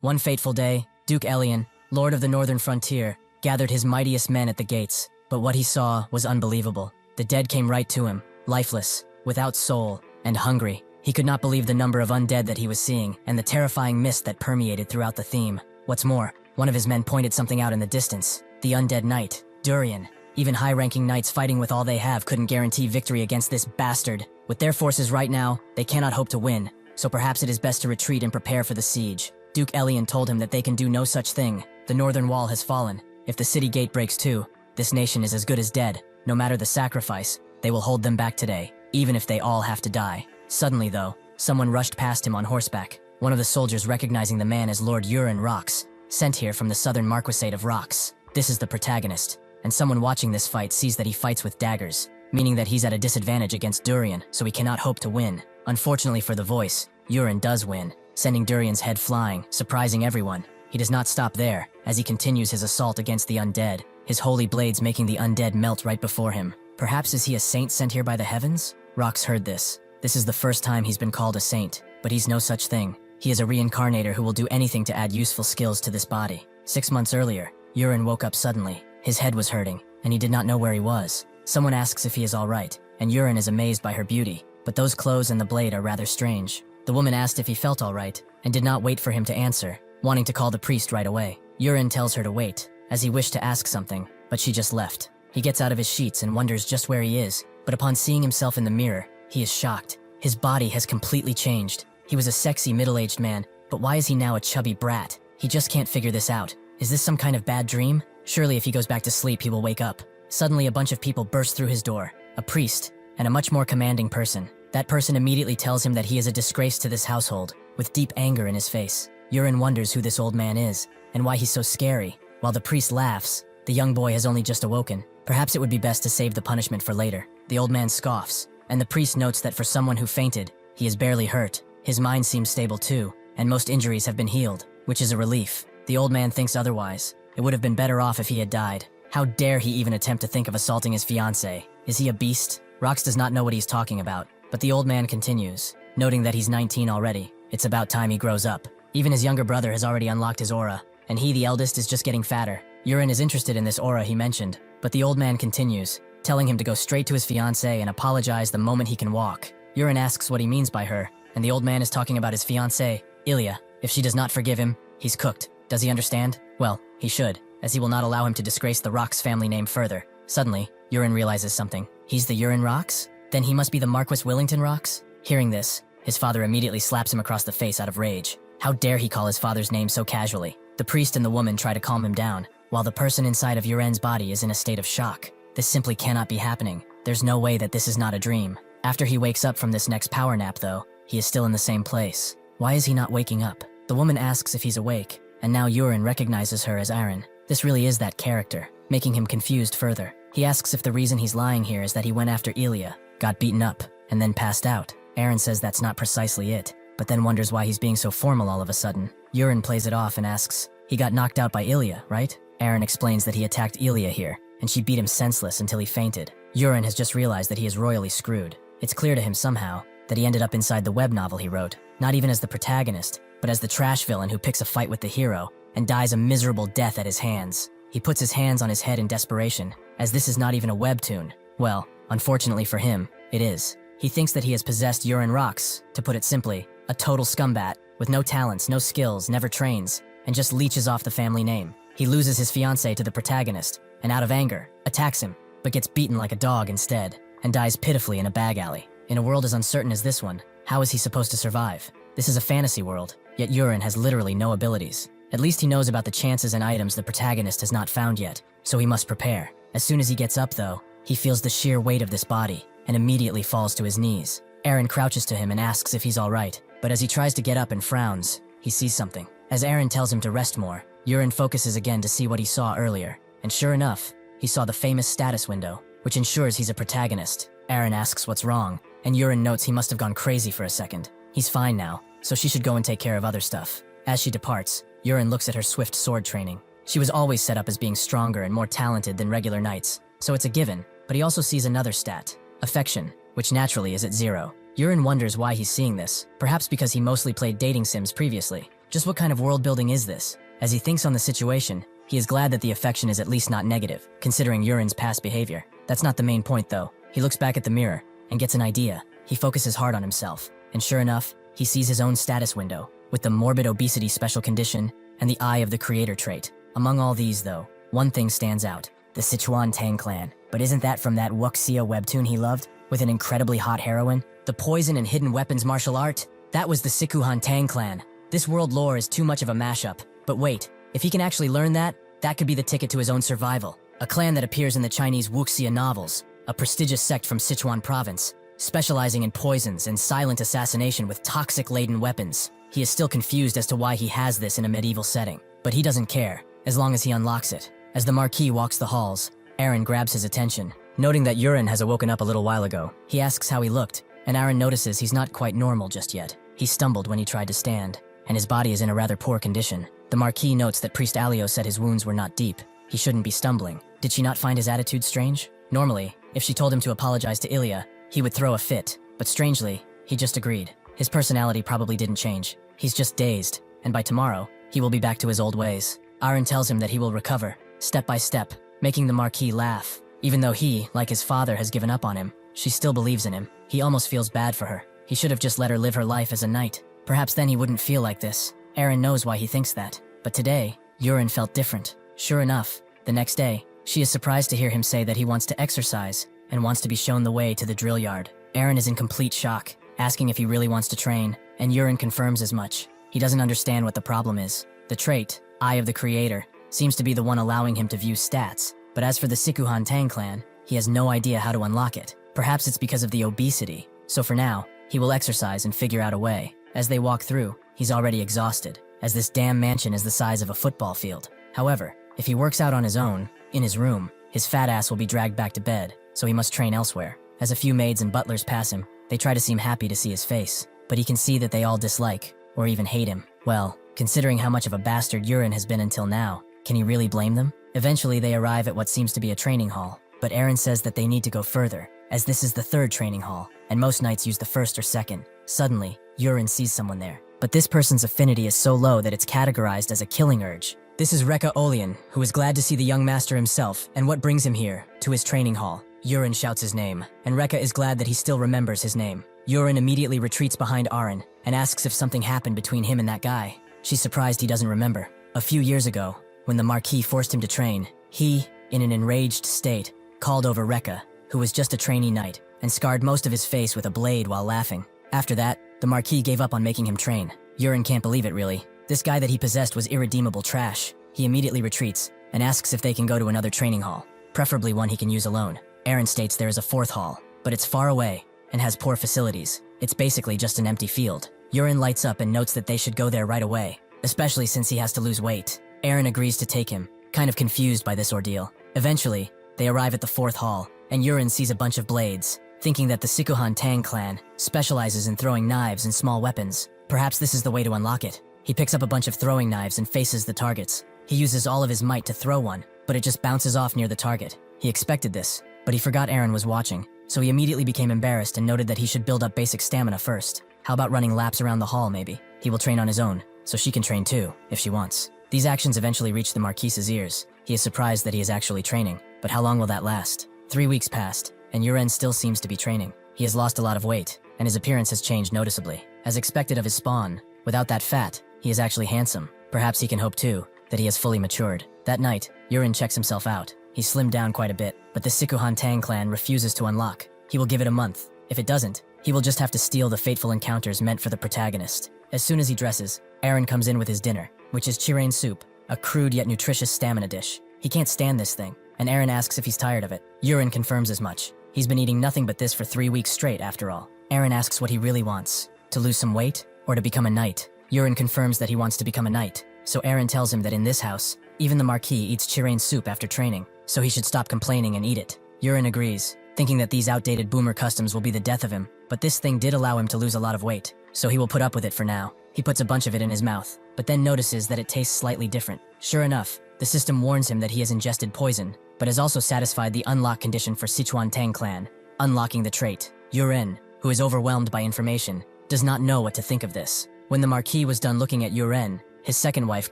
One fateful day, Duke Elian, Lord of the Northern Frontier, gathered his mightiest men at the gates, but what he saw was unbelievable. The dead came right to him, lifeless, without soul, and hungry. He could not believe the number of undead that he was seeing, and the terrifying mist that permeated throughout the theme. What's more, one of his men pointed something out in the distance. The undead knight, Durian. Even high-ranking knights fighting with all they have couldn't guarantee victory against this bastard. With their forces right now, they cannot hope to win, so perhaps it is best to retreat and prepare for the siege. Duke Elian told him that they can do no such thing. The northern wall has fallen. If the city gate breaks too, this nation is as good as dead. No matter the sacrifice, they will hold them back today, even if they all have to die. Suddenly though, someone rushed past him on horseback. One of the soldiers recognizing the man as Lord Urin Rox, sent here from the southern Marquisate of Rox. This is the protagonist, and someone watching this fight sees that he fights with daggers, meaning that he's at a disadvantage against Durian, so he cannot hope to win. Unfortunately for the voice, Urin does win, sending Durian's head flying, surprising everyone. He does not stop there, as he continues his assault against the undead, his holy blades making the undead melt right before him. Perhaps is he a saint sent here by the heavens? Rox heard this. This is the first time he's been called a saint, but he's no such thing. He is a reincarnator who will do anything to add useful skills to this body. 6 months earlier, Urin woke up suddenly. His head was hurting, and he did not know where he was. Someone asks if he is alright, and Urin is amazed by her beauty, but those clothes and the blade are rather strange. The woman asked if he felt alright, and did not wait for him to answer, wanting to call the priest right away. Urin tells her to wait, as he wished to ask something, but she just left. He gets out of his sheets and wonders just where he is, but upon seeing himself in the mirror, he is shocked. His body has completely changed. He was a sexy middle-aged man, but why is he now a chubby brat? He just can't figure this out. Is this some kind of bad dream? Surely if he goes back to sleep, he will wake up. Suddenly a bunch of people burst through his door, a priest, and a much more commanding person. That person immediately tells him that he is a disgrace to this household, with deep anger in his face. Urin wonders who this old man is, and why he's so scary. While the priest laughs, the young boy has only just awoken. Perhaps it would be best to save the punishment for later. The old man scoffs, and the priest notes that for someone who fainted, he is barely hurt. His mind seems stable too, and most injuries have been healed, which is a relief. The old man thinks otherwise. It would have been better off if he had died. How dare he even attempt to think of assaulting his fiancée? Is he a beast? Rox does not know what he's talking about, but the old man continues, noting that he's 19 already. It's about time he grows up. Even his younger brother has already unlocked his aura, and he, the eldest, is just getting fatter. Urin is interested in this aura he mentioned, but the old man continues, telling him to go straight to his fiancée and apologize the moment he can walk. Urin asks what he means by her, and the old man is talking about his fiancée, Ilya. If she does not forgive him, he's cooked. Does he understand? Well, he should, as he will not allow him to disgrace the Rox family name further. Suddenly, Urin realizes something. He's the Urin Rox? Then he must be the Marquis Willington Rox? Hearing this, his father immediately slaps him across the face out of rage. How dare he call his father's name so casually? The priest and the woman try to calm him down, while the person inside of Urin's body is in a state of shock. This simply cannot be happening. There's no way that this is not a dream. After he wakes up from this next power nap though, he is still in the same place. Why is he not waking up? The woman asks if he's awake, and now Urin recognizes her as Aaron. This really is that character, making him confused further. He asks if the reason he's lying here is that he went after Ilya, got beaten up, and then passed out. Aaron says that's not precisely it, but then wonders why he's being so formal all of a sudden. Urin plays it off and asks, he got knocked out by Ilya, right? Aaron explains that he attacked Ilya here, and she beat him senseless until he fainted. Urin has just realized that he is royally screwed. It's clear to him somehow that he ended up inside the web novel he wrote, not even as the protagonist, but as the trash villain who picks a fight with the hero and dies a miserable death at his hands. He puts his hands on his head in desperation, as this is not even a webtoon. Well, unfortunately for him, it is. He thinks that he has possessed Urin Rox, to put it simply, a total scumbat, with no talents, no skills, never trains, and just leeches off the family name. He loses his fiancée to the protagonist, and out of anger, attacks him, but gets beaten like a dog instead, and dies pitifully in a bag alley. In a world as uncertain as this one, how is he supposed to survive? This is a fantasy world, yet Urin has literally no abilities. At least he knows about the chances and items the protagonist has not found yet, so he must prepare. As soon as he gets up though, he feels the sheer weight of this body, and immediately falls to his knees. Aaron crouches to him and asks if he's alright, but as he tries to get up and frowns, he sees something. As Aaron tells him to rest more, Urin focuses again to see what he saw earlier, and sure enough, he saw the famous status window, which ensures he's a protagonist. Aaron asks what's wrong, and Urin notes he must have gone crazy for a second. He's fine now, so she should go and take care of other stuff. As she departs, Urin looks at her swift sword training. She was always set up as being stronger and more talented than regular knights, so it's a given, but he also sees another stat, affection, which naturally is at 0. Urin wonders why he's seeing this, perhaps because he mostly played dating sims previously. Just what kind of world building is this? As he thinks on the situation, he is glad that the affection is at least not negative, considering Yurin's past behavior. That's not the main point though. He looks back at the mirror and gets an idea. He focuses hard on himself, and sure enough, he sees his own status window, with the morbid obesity special condition and the Eye of the Creator trait. Among all these though, one thing stands out, the Sichuan Tang clan. But isn't that from that wuxia webtoon he loved, with an incredibly hot heroine? The poison and hidden weapons martial art? That was the Sichuan Tang clan. This world lore is too much of a mashup. But wait, if he can actually learn that, that could be the ticket to his own survival. A clan that appears in the Chinese wuxia novels, a prestigious sect from Sichuan province, specializing in poisons and silent assassination with toxic-laden weapons. He is still confused as to why he has this in a medieval setting, but he doesn't care, as long as he unlocks it. As the Marquis walks the halls, Aaron grabs his attention. Noting that Yurin has awoken up a little while ago, he asks how he looked, and Aaron notices he's not quite normal just yet. He stumbled when he tried to stand, and his body is in a rather poor condition. The Marquis notes that Priest Alio said his wounds were not deep. He shouldn't be stumbling. Did she not find his attitude strange? Normally, if she told him to apologize to Ilya, he would throw a fit, but strangely, he just agreed. His personality probably didn't change. He's just dazed, and by tomorrow, he will be back to his old ways. Aaron tells him that he will recover, step by step, making the Marquis laugh. Even though he, like his father, has given up on him, she still believes in him. He almost feels bad for her. He should have just let her live her life as a knight. Perhaps then he wouldn't feel like this. Aaron knows why he thinks that. But today, Yurin felt different. Sure enough, the next day, she is surprised to hear him say that he wants to exercise and wants to be shown the way to the drill yard. Aaron is in complete shock, asking if he really wants to train, and Yurin confirms as much. He doesn't understand what the problem is. The trait, Eye of the Creator, seems to be the one allowing him to view stats. But as for the Sichuan Tang clan, he has no idea how to unlock it. Perhaps it's because of the obesity. So for now, he will exercise and figure out a way. As they walk through, he's already exhausted, as this damn mansion is the size of a football field. However, if he works out on his own, in his room, his fat ass will be dragged back to bed, so he must train elsewhere. As a few maids and butlers pass him, they try to seem happy to see his face, but he can see that they all dislike, or even hate him. Well, considering how much of a bastard Yurin has been until now, can he really blame them? Eventually, they arrive at what seems to be a training hall, but Aaron says that they need to go further, as this is the third training hall, and most knights use the first or second. Suddenly, Yurin sees someone there, but this person's affinity is so low that it's categorized as a killing urge. This is Rekka Olian, who is glad to see the young master himself, and what brings him here, to his training hall. Yurin shouts his name, and Rekka is glad that he still remembers his name. Yurin immediately retreats behind Aaron, and asks if something happened between him and that guy. She's surprised he doesn't remember. A few years ago, when the Marquis forced him to train, he, in an enraged state, called over Rekka, who was just a trainee knight, and scarred most of his face with a blade while laughing. After that, the Marquis gave up on making him train. Yurin can't believe it, really. This guy that he possessed was irredeemable trash. He immediately retreats, and asks if they can go to another training hall, preferably one he can use alone. Aaron states there is a fourth hall, but it's far away, and has poor facilities. It's basically just an empty field. Yurin lights up and notes that they should go there right away, especially since he has to lose weight. Aaron agrees to take him, kind of confused by this ordeal. Eventually, they arrive at the fourth hall, and Yurin sees a bunch of blades, thinking that the Sichuan Tang clan specializes in throwing knives and small weapons. Perhaps this is the way to unlock it. He picks up a bunch of throwing knives and faces the targets. He uses all of his might to throw one, but it just bounces off near the target. He expected this, but he forgot Aaron was watching, so he immediately became embarrassed and noted that he should build up basic stamina first. How about running laps around the hall, maybe? He will train on his own, so she can train too, if she wants. These actions eventually reach the Marquis's ears. He is surprised that he is actually training, but how long will that last? 3 weeks passed, and Yuren still seems to be training. He has lost a lot of weight, and his appearance has changed noticeably. As expected of his spawn, without that fat, he is actually handsome. Perhaps he can hope too, that he has fully matured. That night, Yuren checks himself out. He slimmed down quite a bit, but the Sichuan Tang clan refuses to unlock. He will give it a month. If it doesn't, he will just have to steal the fateful encounters meant for the protagonist. As soon as he dresses, Aaron comes in with his dinner, which is chirain soup, a crude yet nutritious stamina dish. He can't stand this thing, and Aaron asks if he's tired of it. Yuren confirms as much. He's been eating nothing but this for 3 weeks straight, after all. Aaron asks what he really wants, to lose some weight, or to become a knight. Yuren confirms that he wants to become a knight, so Aaron tells him that in this house, even the Marquis eats chirain soup after training, so he should stop complaining and eat it. Yuren agrees, thinking that these outdated boomer customs will be the death of him, but this thing did allow him to lose a lot of weight, so he will put up with it for now. He puts a bunch of it in his mouth, but then notices that it tastes slightly different. Sure enough, the system warns him that he has ingested poison, but has also satisfied the unlock condition for Sichuan Tang clan, unlocking the trait. Yuren, who is overwhelmed by information, does not know what to think of this. When the Marquis was done looking at Yuren, his second wife,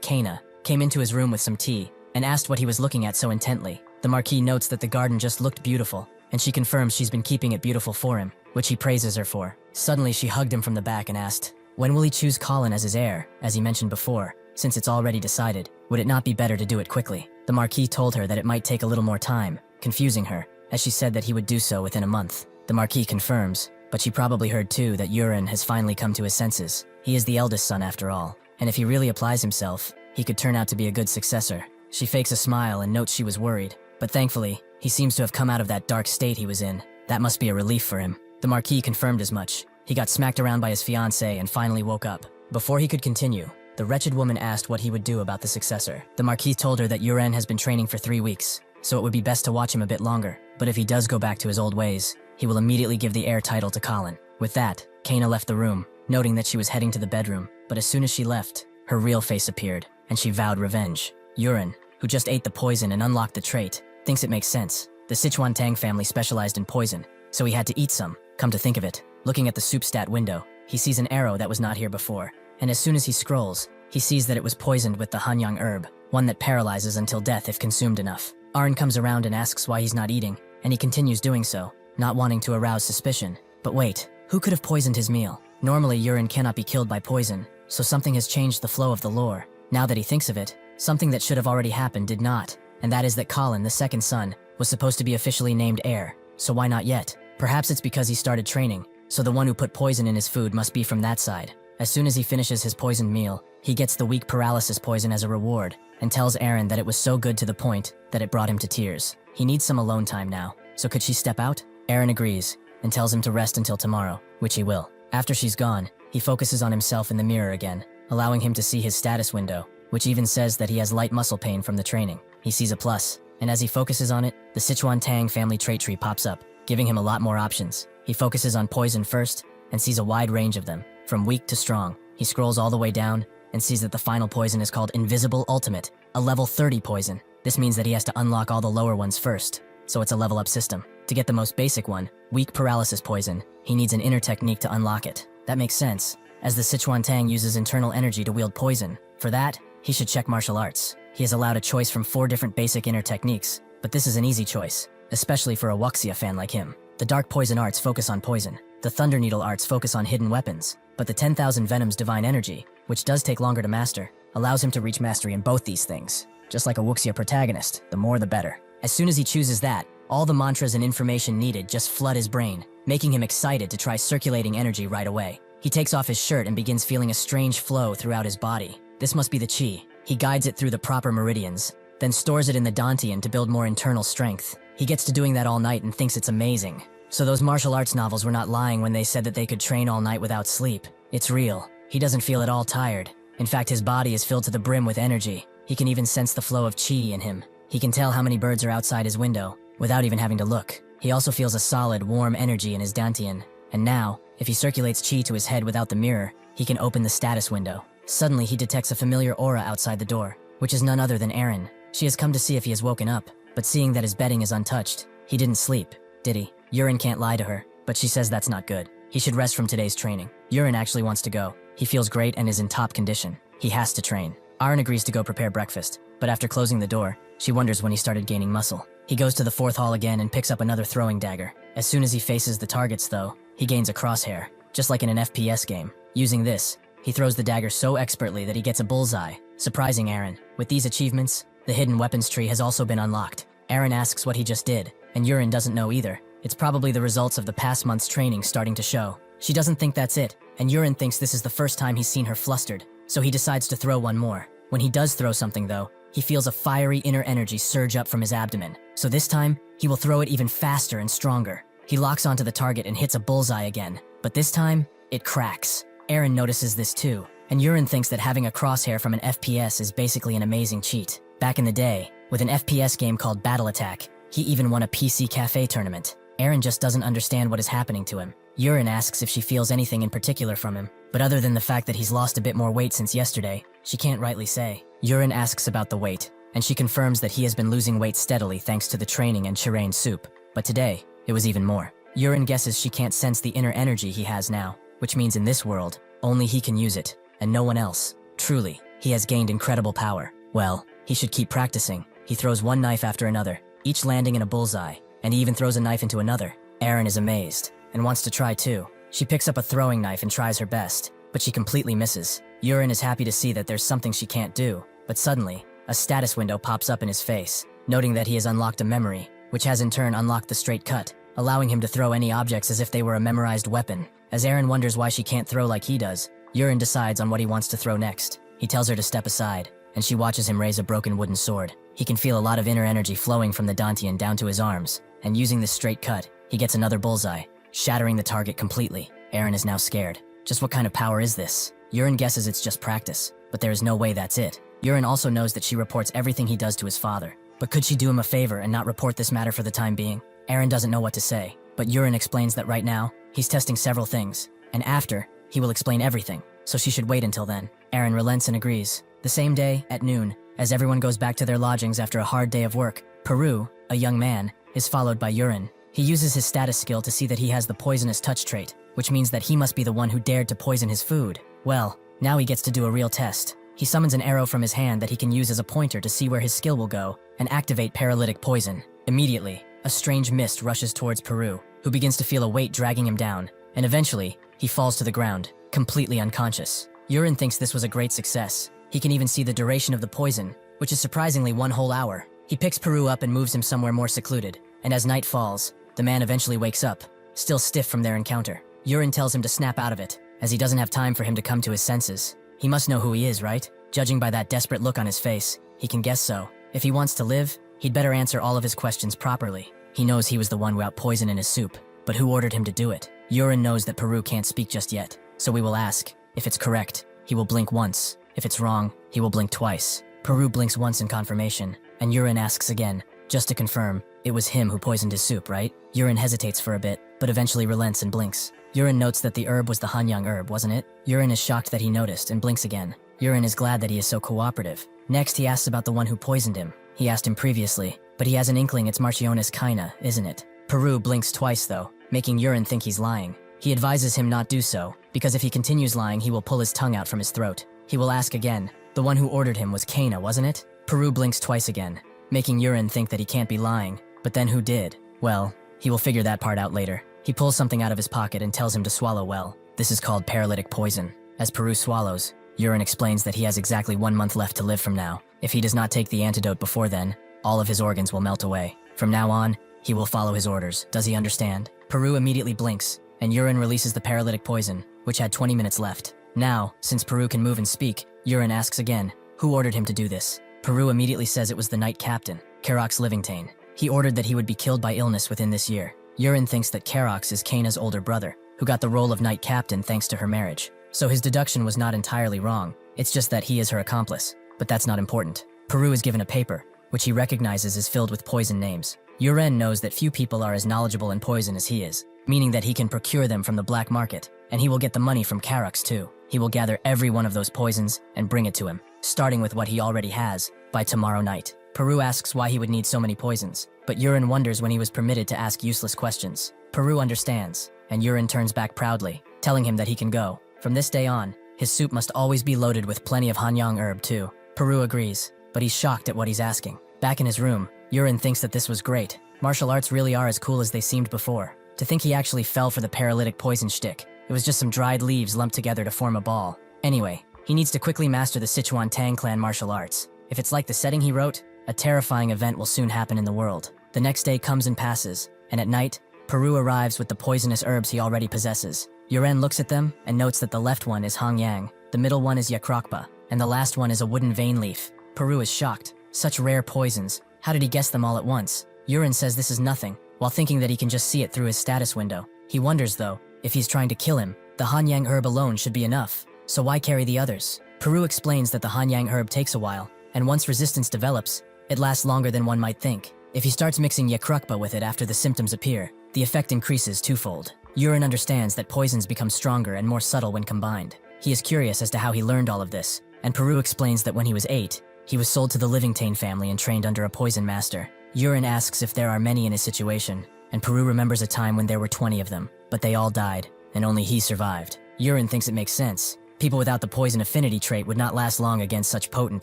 Kana, came into his room with some tea and asked what he was looking at so intently. The Marquis notes that the garden just looked beautiful, and she confirms she's been keeping it beautiful for him, which he praises her for. Suddenly, she hugged him from the back and asked, when will he choose Colin as his heir, as he mentioned before, since it's already decided? Would it not be better to do it quickly? The Marquis told her that it might take a little more time, confusing her, as she said that he would do so within a month. The Marquis confirms, but she probably heard too that Yuren has finally come to his senses. He is the eldest son after all, and if he really applies himself, he could turn out to be a good successor. She fakes a smile and notes she was worried, but thankfully, he seems to have come out of that dark state he was in. That must be a relief for him. The Marquis confirmed as much. He got smacked around by his fiancée and finally woke up. Before he could continue, the wretched woman asked what he would do about the successor. The Marquis told her that Yuren has been training for 3 weeks, so it would be best to watch him a bit longer. But if he does go back to his old ways, he will immediately give the heir title to Colin. With that, Kana left the room, noting that she was heading to the bedroom. But as soon as she left, her real face appeared, and she vowed revenge. Yuren, who just ate the poison and unlocked the trait, thinks it makes sense. The Sichuan Tang family specialized in poison, so he had to eat some. Come to think of it, looking at the soup stat window, he sees an arrow that was not here before, and as soon as he scrolls, he sees that it was poisoned with the Hanyang herb, one that paralyzes until death if consumed enough. Arn comes around and asks why he's not eating, and he continues doing so, not wanting to arouse suspicion. But wait, who could have poisoned his meal? Normally, Yuren cannot be killed by poison, so something has changed the flow of the lore. Now that he thinks of it, something that should have already happened did not, and that is that Colin, the second son, was supposed to be officially named heir, so why not yet? Perhaps it's because he started training, so the one who put poison in his food must be from that side. As soon as he finishes his poisoned meal, he gets the weak paralysis poison as a reward, and tells Aaron that it was so good to the point that it brought him to tears. He needs some alone time now, so could she step out? Aaron agrees, and tells him to rest until tomorrow, which he will. After she's gone, he focuses on himself in the mirror again, allowing him to see his status window, which even says that he has light muscle pain from the training. He sees a plus, and as he focuses on it, the Sichuan Tang family trait tree pops up, giving him a lot more options. He focuses on poison first, and sees a wide range of them, from weak to strong. He scrolls all the way down, and sees that the final poison is called Invisible Ultimate, a level 30 poison. This means that he has to unlock all the lower ones first, so it's a level up system. To get the most basic one, weak paralysis poison, he needs an inner technique to unlock it. That makes sense, as the Sichuan Tang uses internal energy to wield poison. For that, he should check martial arts. He is allowed a choice from 4 different basic inner techniques, but this is an easy choice, especially for a Wuxia fan like him. The Dark Poison arts focus on poison, the Thunder Needle arts focus on hidden weapons, but the 10,000 Venoms Divine Energy, which does take longer to master, allows him to reach mastery in both these things. Just like a Wuxia protagonist, the more the better. As soon as he chooses that, all the mantras and information needed just flood his brain, making him excited to try circulating energy right away. He takes off his shirt and begins feeling a strange flow throughout his body. This must be the chi. He guides it through the proper meridians, then stores it in the Dantian to build more internal strength. He gets to doing that all night and thinks it's amazing. So those martial arts novels were not lying when they said that they could train all night without sleep. It's real. He doesn't feel at all tired. In fact, his body is filled to the brim with energy. He can even sense the flow of chi in him. He can tell how many birds are outside his window, without even having to look. He also feels a solid, warm energy in his Dantian. And now, if he circulates chi to his head without the mirror, he can open the status window. Suddenly, he detects a familiar aura outside the door, which is none other than Aaron. She has come to see if he has woken up, but seeing that his bedding is untouched, he didn't sleep, did he? Yuren can't lie to her, but she says that's not good. He should rest from today's training. Yuren actually wants to go. He feels great and is in top condition. He has to train. Aaron agrees to go prepare breakfast, but after closing the door, she wonders when he started gaining muscle. He goes to the 4th hall again and picks up another throwing dagger. As soon as he faces the targets though, he gains a crosshair, just like in an FPS game. Using this, he throws the dagger so expertly that he gets a bullseye, surprising Aaron. With these achievements, the hidden weapons tree has also been unlocked. Aaron asks what he just did, and Yuren doesn't know either. It's probably the results of the past month's training starting to show. She doesn't think that's it, and Yuren thinks this is the first time he's seen her flustered, so he decides to throw one more. When he does throw something though, he feels a fiery inner energy surge up from his abdomen. So this time, he will throw it even faster and stronger. He locks onto the target and hits a bullseye again, but this time, it cracks. Aaron notices this too, and Yuren thinks that having a crosshair from an FPS is basically an amazing cheat. Back in the day, with an FPS game called Battle Attack, he even won a PC cafe tournament. Aaron just doesn't understand what is happening to him. Yuren asks if she feels anything in particular from him, but other than the fact that he's lost a bit more weight since yesterday, she can't rightly say. Yuren asks about the weight, and she confirms that he has been losing weight steadily thanks to the training and chirain soup. But today, it was even more. Yuren guesses she can't sense the inner energy he has now, which means in this world, only he can use it. and no one else. Truly, he has gained incredible power. Well, he should keep practicing. He throws one knife after another, each landing in a bullseye, and he even throws a knife into another. Aaron is amazed, and wants to try too. She picks up a throwing knife and tries her best, but she completely misses. Yurin is happy to see that there's something she can't do, but suddenly, a status window pops up in his face, noting that he has unlocked a memory, which has in turn unlocked the straight cut, allowing him to throw any objects as if they were a memorized weapon. As Aaron wonders why she can't throw like he does, Yurin decides on what he wants to throw next. He tells her to step aside, and she watches him raise a broken wooden sword. He can feel a lot of inner energy flowing from the Dantian down to his arms, and using this straight cut, he gets another bullseye, shattering the target completely. Aaron is now scared. Just what kind of power is this? Yurin guesses it's just practice, but there is no way that's it. Yurin also knows that she reports everything he does to his father. But could she do him a favor and not report this matter for the time being? Aaron doesn't know what to say, but Yurin explains that right now, he's testing several things, and after, he will explain everything, so she should wait until then. Aaron relents and agrees. The same day, at noon, as everyone goes back to their lodgings after a hard day of work, Peru, a young man, is followed by Yurin. He uses his status skill to see that he has the poisonous touch trait, which means that he must be the one who dared to poison his food. Well, now he gets to do a real test. He summons an arrow from his hand that he can use as a pointer to see where his skill will go and activate paralytic poison. Immediately, a strange mist rushes towards Peru, who begins to feel a weight dragging him down, and eventually, he falls to the ground, completely unconscious. Yurin thinks this was a great success. He can even see the duration of the poison, which is surprisingly 1 whole hour. He picks Peru up and moves him somewhere more secluded, and as night falls, the man eventually wakes up, still stiff from their encounter. Yurin tells him to snap out of it, as he doesn't have time for him to come to his senses. He must know who he is, right? Judging by that desperate look on his face, he can guess so. If he wants to live, he'd better answer all of his questions properly. He knows he was the one without poison in his soup, but who ordered him to do it? Yurin knows that Peru can't speak just yet, so we will ask. If it's correct, he will blink once. If it's wrong, he will blink twice. Peru blinks once in confirmation, and Yurin asks again, just to confirm, it was him who poisoned his soup, right? Yurin hesitates for a bit, but eventually relents and blinks. Yurin notes that the herb was the Hanyang herb, wasn't it? Yurin is shocked that he noticed and blinks again. Yurin is glad that he is so cooperative. Next, he asks about the one who poisoned him. He asked him previously, but he has an inkling it's Marchioness Kaina, isn't it? Peru blinks twice though, making Yurin think he's lying. He advises him not do so, because if he continues lying, he will pull his tongue out from his throat. He will ask again, the one who ordered him was Kaina, wasn't it? Peru blinks twice again, making Yurin think that he can't be lying. But then who did? Well, he will figure that part out later. He pulls something out of his pocket and tells him to swallow well. This is called paralytic poison. As Peru swallows, Yurin explains that he has exactly 1 month left to live from now. If he does not take the antidote before then, all of his organs will melt away. From now on, he will follow his orders. Does he understand? Peru immediately blinks, and Yurin releases the paralytic poison, which had 20 minutes left. Now, since Peru can move and speak, Yurin asks again, who ordered him to do this? Peru immediately says it was the Knight Captain, Karox Livingtane. He ordered that he would be killed by illness within this year. Yurin thinks that Karox is Kaina's older brother, who got the role of Knight Captain thanks to her marriage. So his deduction was not entirely wrong, it's just that he is her accomplice. But that's not important. Peru is given a paper, which he recognizes is filled with poison names. Yurin knows that few people are as knowledgeable in poison as he is, meaning that he can procure them from the black market, and he will get the money from Karox too. He will gather every one of those poisons and bring it to him, starting with what he already has, by tomorrow night. Peru asks why he would need so many poisons, but Yurin wonders when he was permitted to ask useless questions. Peru understands, and Yurin turns back proudly, telling him that he can go. From this day on, his soup must always be loaded with plenty of Hanyang herb too. Peru agrees, but he's shocked at what he's asking. Back in his room, Yurin thinks that this was great. Martial arts really are as cool as they seemed before. To think he actually fell for the paralytic poison shtick. It was just some dried leaves lumped together to form a ball. Anyway, he needs to quickly master the Sichuan Tang clan martial arts. If it's like the setting he wrote, a terrifying event will soon happen in the world. The next day comes and passes, and at night, Peru arrives with the poisonous herbs he already possesses. Yuren looks at them and notes that the left one is Hangyang, the middle one is Yakrokpa, and the last one is a wooden vein leaf. Peru is shocked. Such rare poisons. How did he guess them all at once? Yuren says this is nothing, while thinking that he can just see it through his status window. He wonders, though, if he's trying to kill him, the Hanyang herb alone should be enough. So why carry the others? Peru explains that the Hanyang herb takes a while, and once resistance develops, it lasts longer than one might think. If he starts mixing Yakrukpa with it after the symptoms appear, the effect increases twofold. Yuren understands that poisons become stronger and more subtle when combined. He is curious as to how he learned all of this, and Peru explains that when he was 8, he was sold to the Livingtane family and trained under a poison master. Yuren asks if there are many in his situation, and Peru remembers a time when there were 20 of them, but they all died, and only he survived. Yuren thinks it makes sense. People without the poison affinity trait would not last long against such potent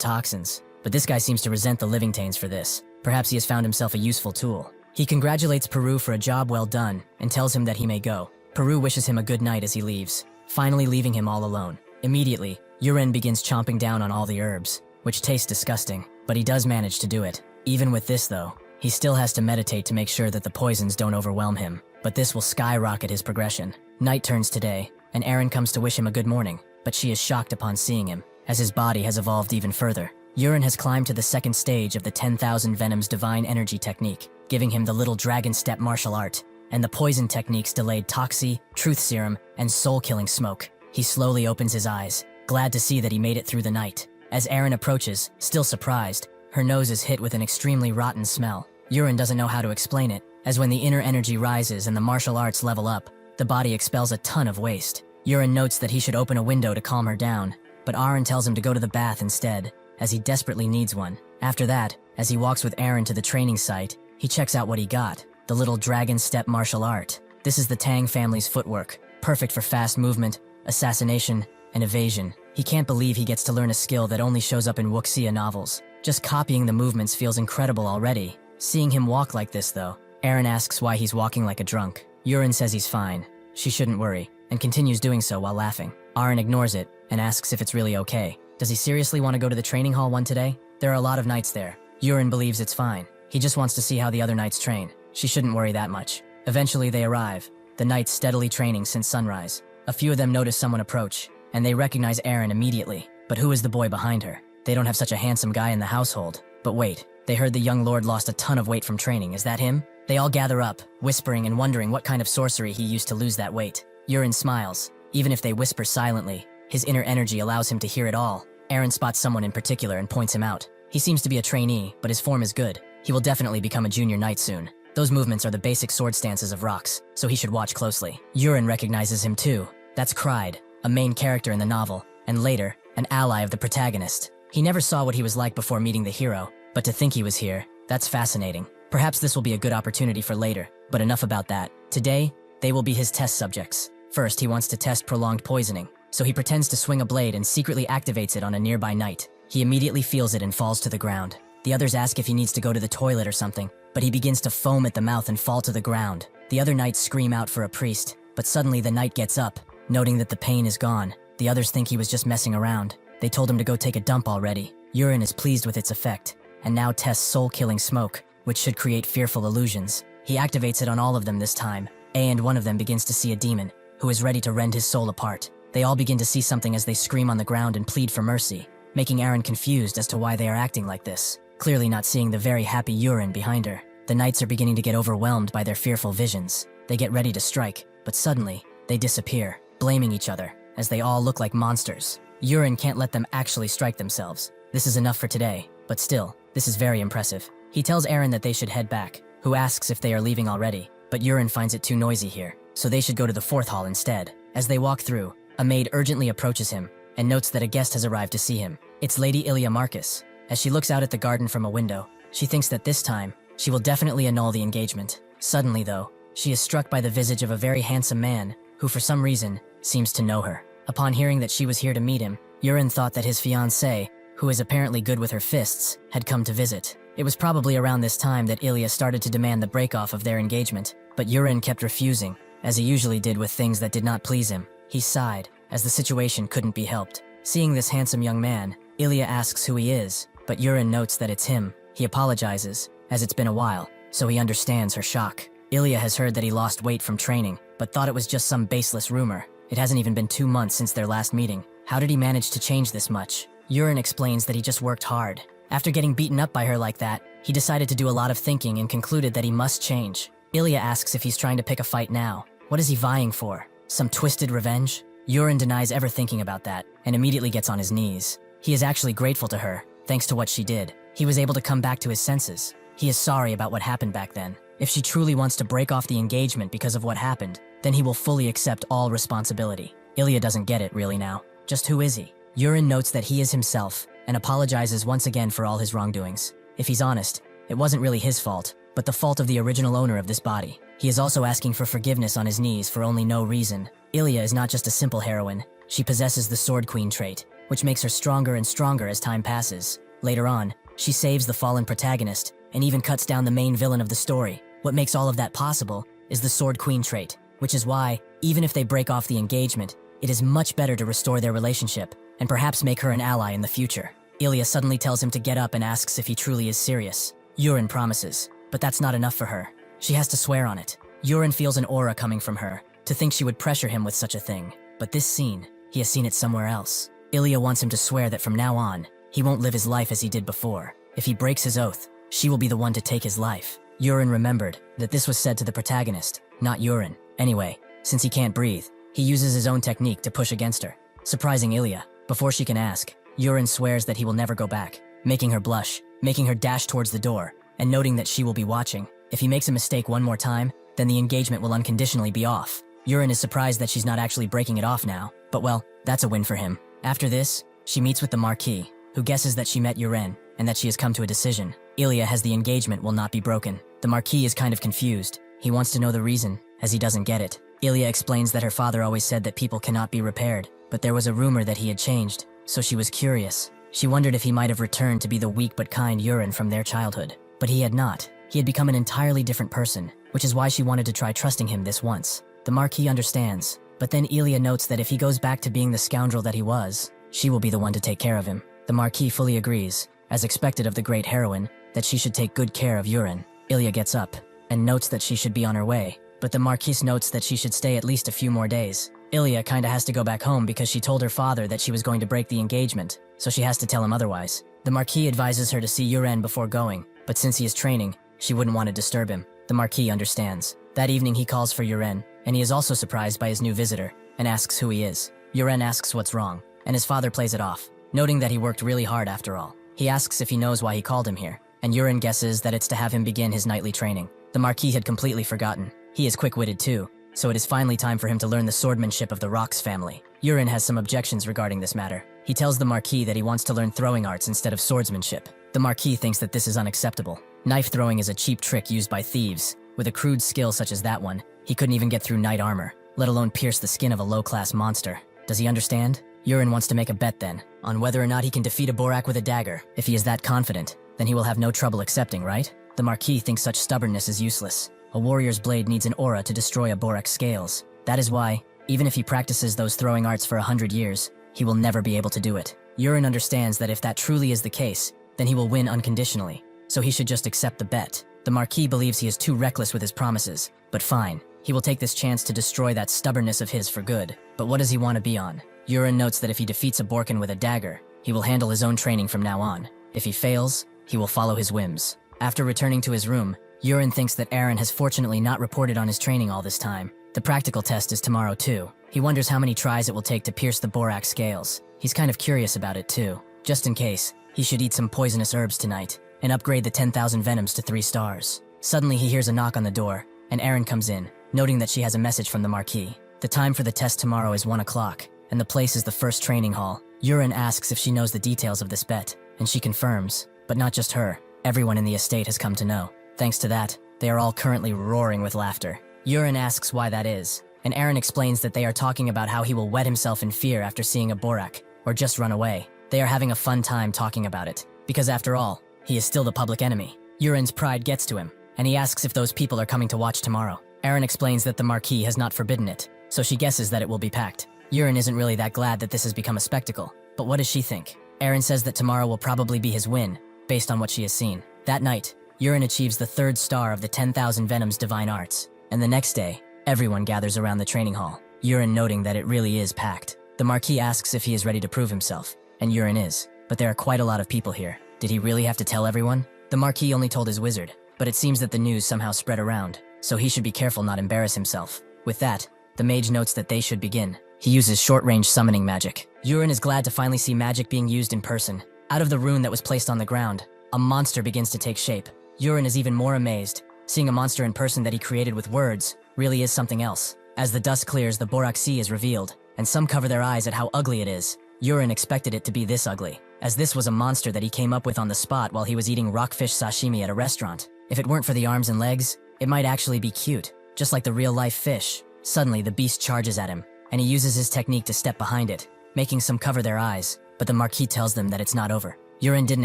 toxins. But this guy seems to resent the living tains for this. Perhaps he has found himself a useful tool. He congratulates Peru for a job well done and tells him that he may go. Peru wishes him a good night as he leaves, finally leaving him all alone. Immediately, Yurin begins chomping down on all the herbs, which taste disgusting, but he does manage to do it. Even with this though, he still has to meditate to make sure that the poisons don't overwhelm him, but this will skyrocket his progression. Night turns to day, and Aaron comes to wish him a good morning, but she is shocked upon seeing him, as his body has evolved even further. Yurin has climbed to the second stage of the 10,000 Venoms Divine Energy technique, giving him the Little Dragon Step martial art, and the poison techniques delayed Toxie, Truth Serum, and Soul-Killing Smoke. He slowly opens his eyes, glad to see that he made it through the night. As Aaron approaches, still surprised, her nose is hit with an extremely rotten smell. Yurin doesn't know how to explain it, as when the inner energy rises and the martial arts level up, the body expels a ton of waste. Yurin notes that he should open a window to calm her down, but Aaron tells him to go to the bath instead, as he desperately needs one. After that, as he walks with Aaron to the training site, he checks out what he got, the Little Dragon Step martial art. This is the Tang family's footwork, perfect for fast movement, assassination, and evasion. He can't believe he gets to learn a skill that only shows up in wuxia novels. Just copying the movements feels incredible already. Seeing him walk like this though, Aaron asks why he's walking like a drunk. Yurin says he's fine. She shouldn't worry, and continues doing so while laughing. Aaron ignores it, and asks if it's really okay. Does he seriously want to go to the training hall one today? There are a lot of knights there. Yurin believes it's fine. He just wants to see how the other knights train. She shouldn't worry that much. Eventually they arrive, the knights steadily training since sunrise. A few of them notice someone approach, and they recognize Aaron immediately. But who is the boy behind her? They don't have such a handsome guy in the household. But wait, they heard the young lord lost a ton of weight from training. Is that him? They all gather up, whispering and wondering what kind of sorcery he used to lose that weight. Yurin smiles. Even if they whisper silently, his inner energy allows him to hear it all. Aaron spots someone in particular and points him out. He seems to be a trainee, but his form is good. He will definitely become a junior knight soon. Those movements are the basic sword stances of rocks, so he should watch closely. Yurin recognizes him too. That's Kryde, a main character in the novel, and later, an ally of the protagonist. He never saw what he was like before meeting the hero, but to think he was here, that's fascinating. Perhaps this will be a good opportunity for later, but enough about that. Today, they will be his test subjects. First, he wants to test prolonged poisoning, so he pretends to swing a blade and secretly activates it on a nearby knight. He immediately feels it and falls to the ground. The others ask if he needs to go to the toilet or something, but he begins to foam at the mouth and fall to the ground. The other knights scream out for a priest, but suddenly the knight gets up, noting that the pain is gone. The others think he was just messing around. They told him to go take a dump already. Yurin is pleased with its effect, and now tests soul-killing smoke, which should create fearful illusions. He activates it on all of them this time, and one of them begins to see a demon, who is ready to rend his soul apart. They all begin to see something as they scream on the ground and plead for mercy, making Aaron confused as to why they are acting like this, clearly not seeing the very happy Yurin behind her. The knights are beginning to get overwhelmed by their fearful visions. They get ready to strike, but suddenly, they disappear, blaming each other, as they all look like monsters. Yurin can't let them actually strike themselves. This is enough for today, but still, this is very impressive. He tells Aaron that they should head back, who asks if they are leaving already, but Yurin finds it too noisy here, so they should go to the fourth hall instead. As they walk through, a maid urgently approaches him and notes that a guest has arrived to see him. It's Lady Ilya Marcus. As she looks out at the garden from a window, she thinks that this time, she will definitely annul the engagement. Suddenly though, she is struck by the visage of a very handsome man, who for some reason, seems to know her. Upon hearing that she was here to meet him, Yurin thought that his fiancée, who is apparently good with her fists, had come to visit. It was probably around this time that Ilya started to demand the break-off of their engagement, but Yurin kept refusing, as he usually did with things that did not please him. He sighed, as the situation couldn't be helped. Seeing this handsome young man, Ilya asks who he is, but Yurin notes that it's him. He apologizes, as it's been a while, so he understands her shock. Ilya has heard that he lost weight from training, but thought it was just some baseless rumor. It hasn't even been 2 months since their last meeting. How did he manage to change this much? Yurin explains that he just worked hard. After getting beaten up by her like that, he decided to do a lot of thinking and concluded that he must change. Ilya asks if he's trying to pick a fight now. What is he vying for? Some twisted revenge? Yurin denies ever thinking about that, and immediately gets on his knees. He is actually grateful to her, thanks to what she did. He was able to come back to his senses. He is sorry about what happened back then. If she truly wants to break off the engagement because of what happened, then he will fully accept all responsibility. Ilya doesn't get it really now. Just who is he? Yurin notes that he is himself, and apologizes once again for all his wrongdoings. If he's honest, it wasn't really his fault, but the fault of the original owner of this body. He is also asking for forgiveness on his knees for only no reason. Ilya is not just a simple heroine, She possesses the Sword Queen trait, which makes her stronger and stronger as time passes. Later on, she saves the fallen protagonist and even cuts down the main villain of the story. What makes all of that possible is the Sword Queen trait, which is why, even if they break off the engagement, it is much better to restore their relationship and perhaps make her an ally in the future. Ilya suddenly tells him to get up and asks if he truly is serious. Yurin promises, but that's not enough for her. She has to swear on it. Yurin feels an aura coming from her, to think she would pressure him with such a thing. But this scene, he has seen it somewhere else. Ilya wants him to swear that from now on, he won't live his life as he did before. If he breaks his oath, she will be the one to take his life. Yurin remembered that this was said to the protagonist, not Yurin. Anyway, since he can't breathe, he uses his own technique to push against her, surprising Ilya. Before she can ask, Yurin swears that he will never go back, making her blush, making her dash towards the door, and noting that she will be watching. If he makes a mistake one more time, then the engagement will unconditionally be off. Yurin is surprised that she's not actually breaking it off now, but well, that's a win for him. After this, she meets with the Marquis, who guesses that she met Yurin, and that she has come to a decision. Ilya has the engagement will not be broken. The Marquis is kind of confused. He wants to know the reason, as he doesn't get it. Ilya explains that her father always said that people cannot be repaired, but there was a rumor that he had changed, so she was curious. She wondered if he might have returned to be the weak but kind Yurin from their childhood. But he had not. He had become an entirely different person, which is why she wanted to try trusting him this once. The Marquis understands, but then Ilya notes that if he goes back to being the scoundrel that he was, she will be the one to take care of him. The Marquis fully agrees, as expected of the great heroine, that she should take good care of Yurin. Ilya gets up, and notes that she should be on her way, but the Marquise notes that she should stay at least a few more days. Ilya kinda has to go back home because she told her father that she was going to break the engagement, so she has to tell him otherwise. The Marquis advises her to see Yurin before going, but since he is training, she wouldn't want to disturb him. The Marquis understands. That evening he calls for Yurin, and he is also surprised by his new visitor, and asks who he is. Yurin asks what's wrong, and his father plays it off, noting that he worked really hard after all. He asks if he knows why he called him here, and Yurin guesses that it's to have him begin his nightly training. The Marquis had completely forgotten. He is quick-witted too, so it is finally time for him to learn the swordsmanship of the Rox family. Yurin has some objections regarding this matter. He tells the Marquis that he wants to learn throwing arts instead of swordsmanship. The Marquis thinks that this is unacceptable. Knife throwing is a cheap trick used by thieves. With a crude skill such as that one, he couldn't even get through knight armor, let alone pierce the skin of a low-class monster. Does he understand? Yurin wants to make a bet then, on whether or not he can defeat a Borak with a dagger. If he is that confident, then he will have no trouble accepting, right? The Marquis thinks such stubbornness is useless. A warrior's blade needs an aura to destroy a Borak's scales. That is why, even if he practices those throwing arts for 100 years, he will never be able to do it. Yurin understands that if that truly is the case, then he will win unconditionally, so he should just accept the bet. The Marquis believes he is too reckless with his promises, but fine. He will take this chance to destroy that stubbornness of his for good. But what does he want to be on? Yurin notes that if he defeats a Borkin with a dagger, he will handle his own training from now on. If he fails, he will follow his whims. After returning to his room, Yurin thinks that Aaron has fortunately not reported on his training all this time. The practical test is tomorrow too. He wonders how many tries it will take to pierce the Borak scales. He's kind of curious about it too. Just in case, he should eat some poisonous herbs tonight, and upgrade the 10,000 venoms to 3 stars. Suddenly he hears a knock on the door, and Aaron comes in, noting that she has a message from the Marquis. The time for the test tomorrow is 1 o'clock, and the place is the first training hall. Yurin asks if she knows the details of this bet, and she confirms, but not just her. Everyone in the estate has come to know. Thanks to that, they are all currently roaring with laughter. Yurin asks why that is, and Aaron explains that they are talking about how he will wet himself in fear after seeing a Borak, or just run away. They are having a fun time talking about it, because after all, he is still the public enemy. Yurin's pride gets to him, and he asks if those people are coming to watch tomorrow. Aaron explains that the Marquis has not forbidden it, so she guesses that it will be packed. Yurin isn't really that glad that this has become a spectacle, but what does she think? Aaron says that tomorrow will probably be his win, based on what she has seen. That night, Yurin achieves the 3rd star of the 10,000 Venoms Divine Arts, and the next day, everyone gathers around the training hall, Yurin noting that it really is packed. The Marquis asks if he is ready to prove himself, and Yurin is, but there are quite a lot of people here. Did he really have to tell everyone? The Marquis only told his wizard, but it seems that the news somehow spread around, so he should be careful not embarrass himself. With that, the mage notes that they should begin. He uses short-range summoning magic. Yurin is glad to finally see magic being used in person. Out of the rune that was placed on the ground, a monster begins to take shape. Yurin is even more amazed. Seeing a monster in person that he created with words really is something else. As the dust clears, the Borak Sea is revealed, and some cover their eyes at how ugly it is. Yurin expected it to be this ugly, as this was a monster that he came up with on the spot while he was eating rockfish sashimi at a restaurant. If it weren't for the arms and legs, it might actually be cute, just like the real-life fish. Suddenly, the beast charges at him. and he uses his technique to step behind it, making some cover their eyes, but the Marquis tells them that it's not over. Urine didn't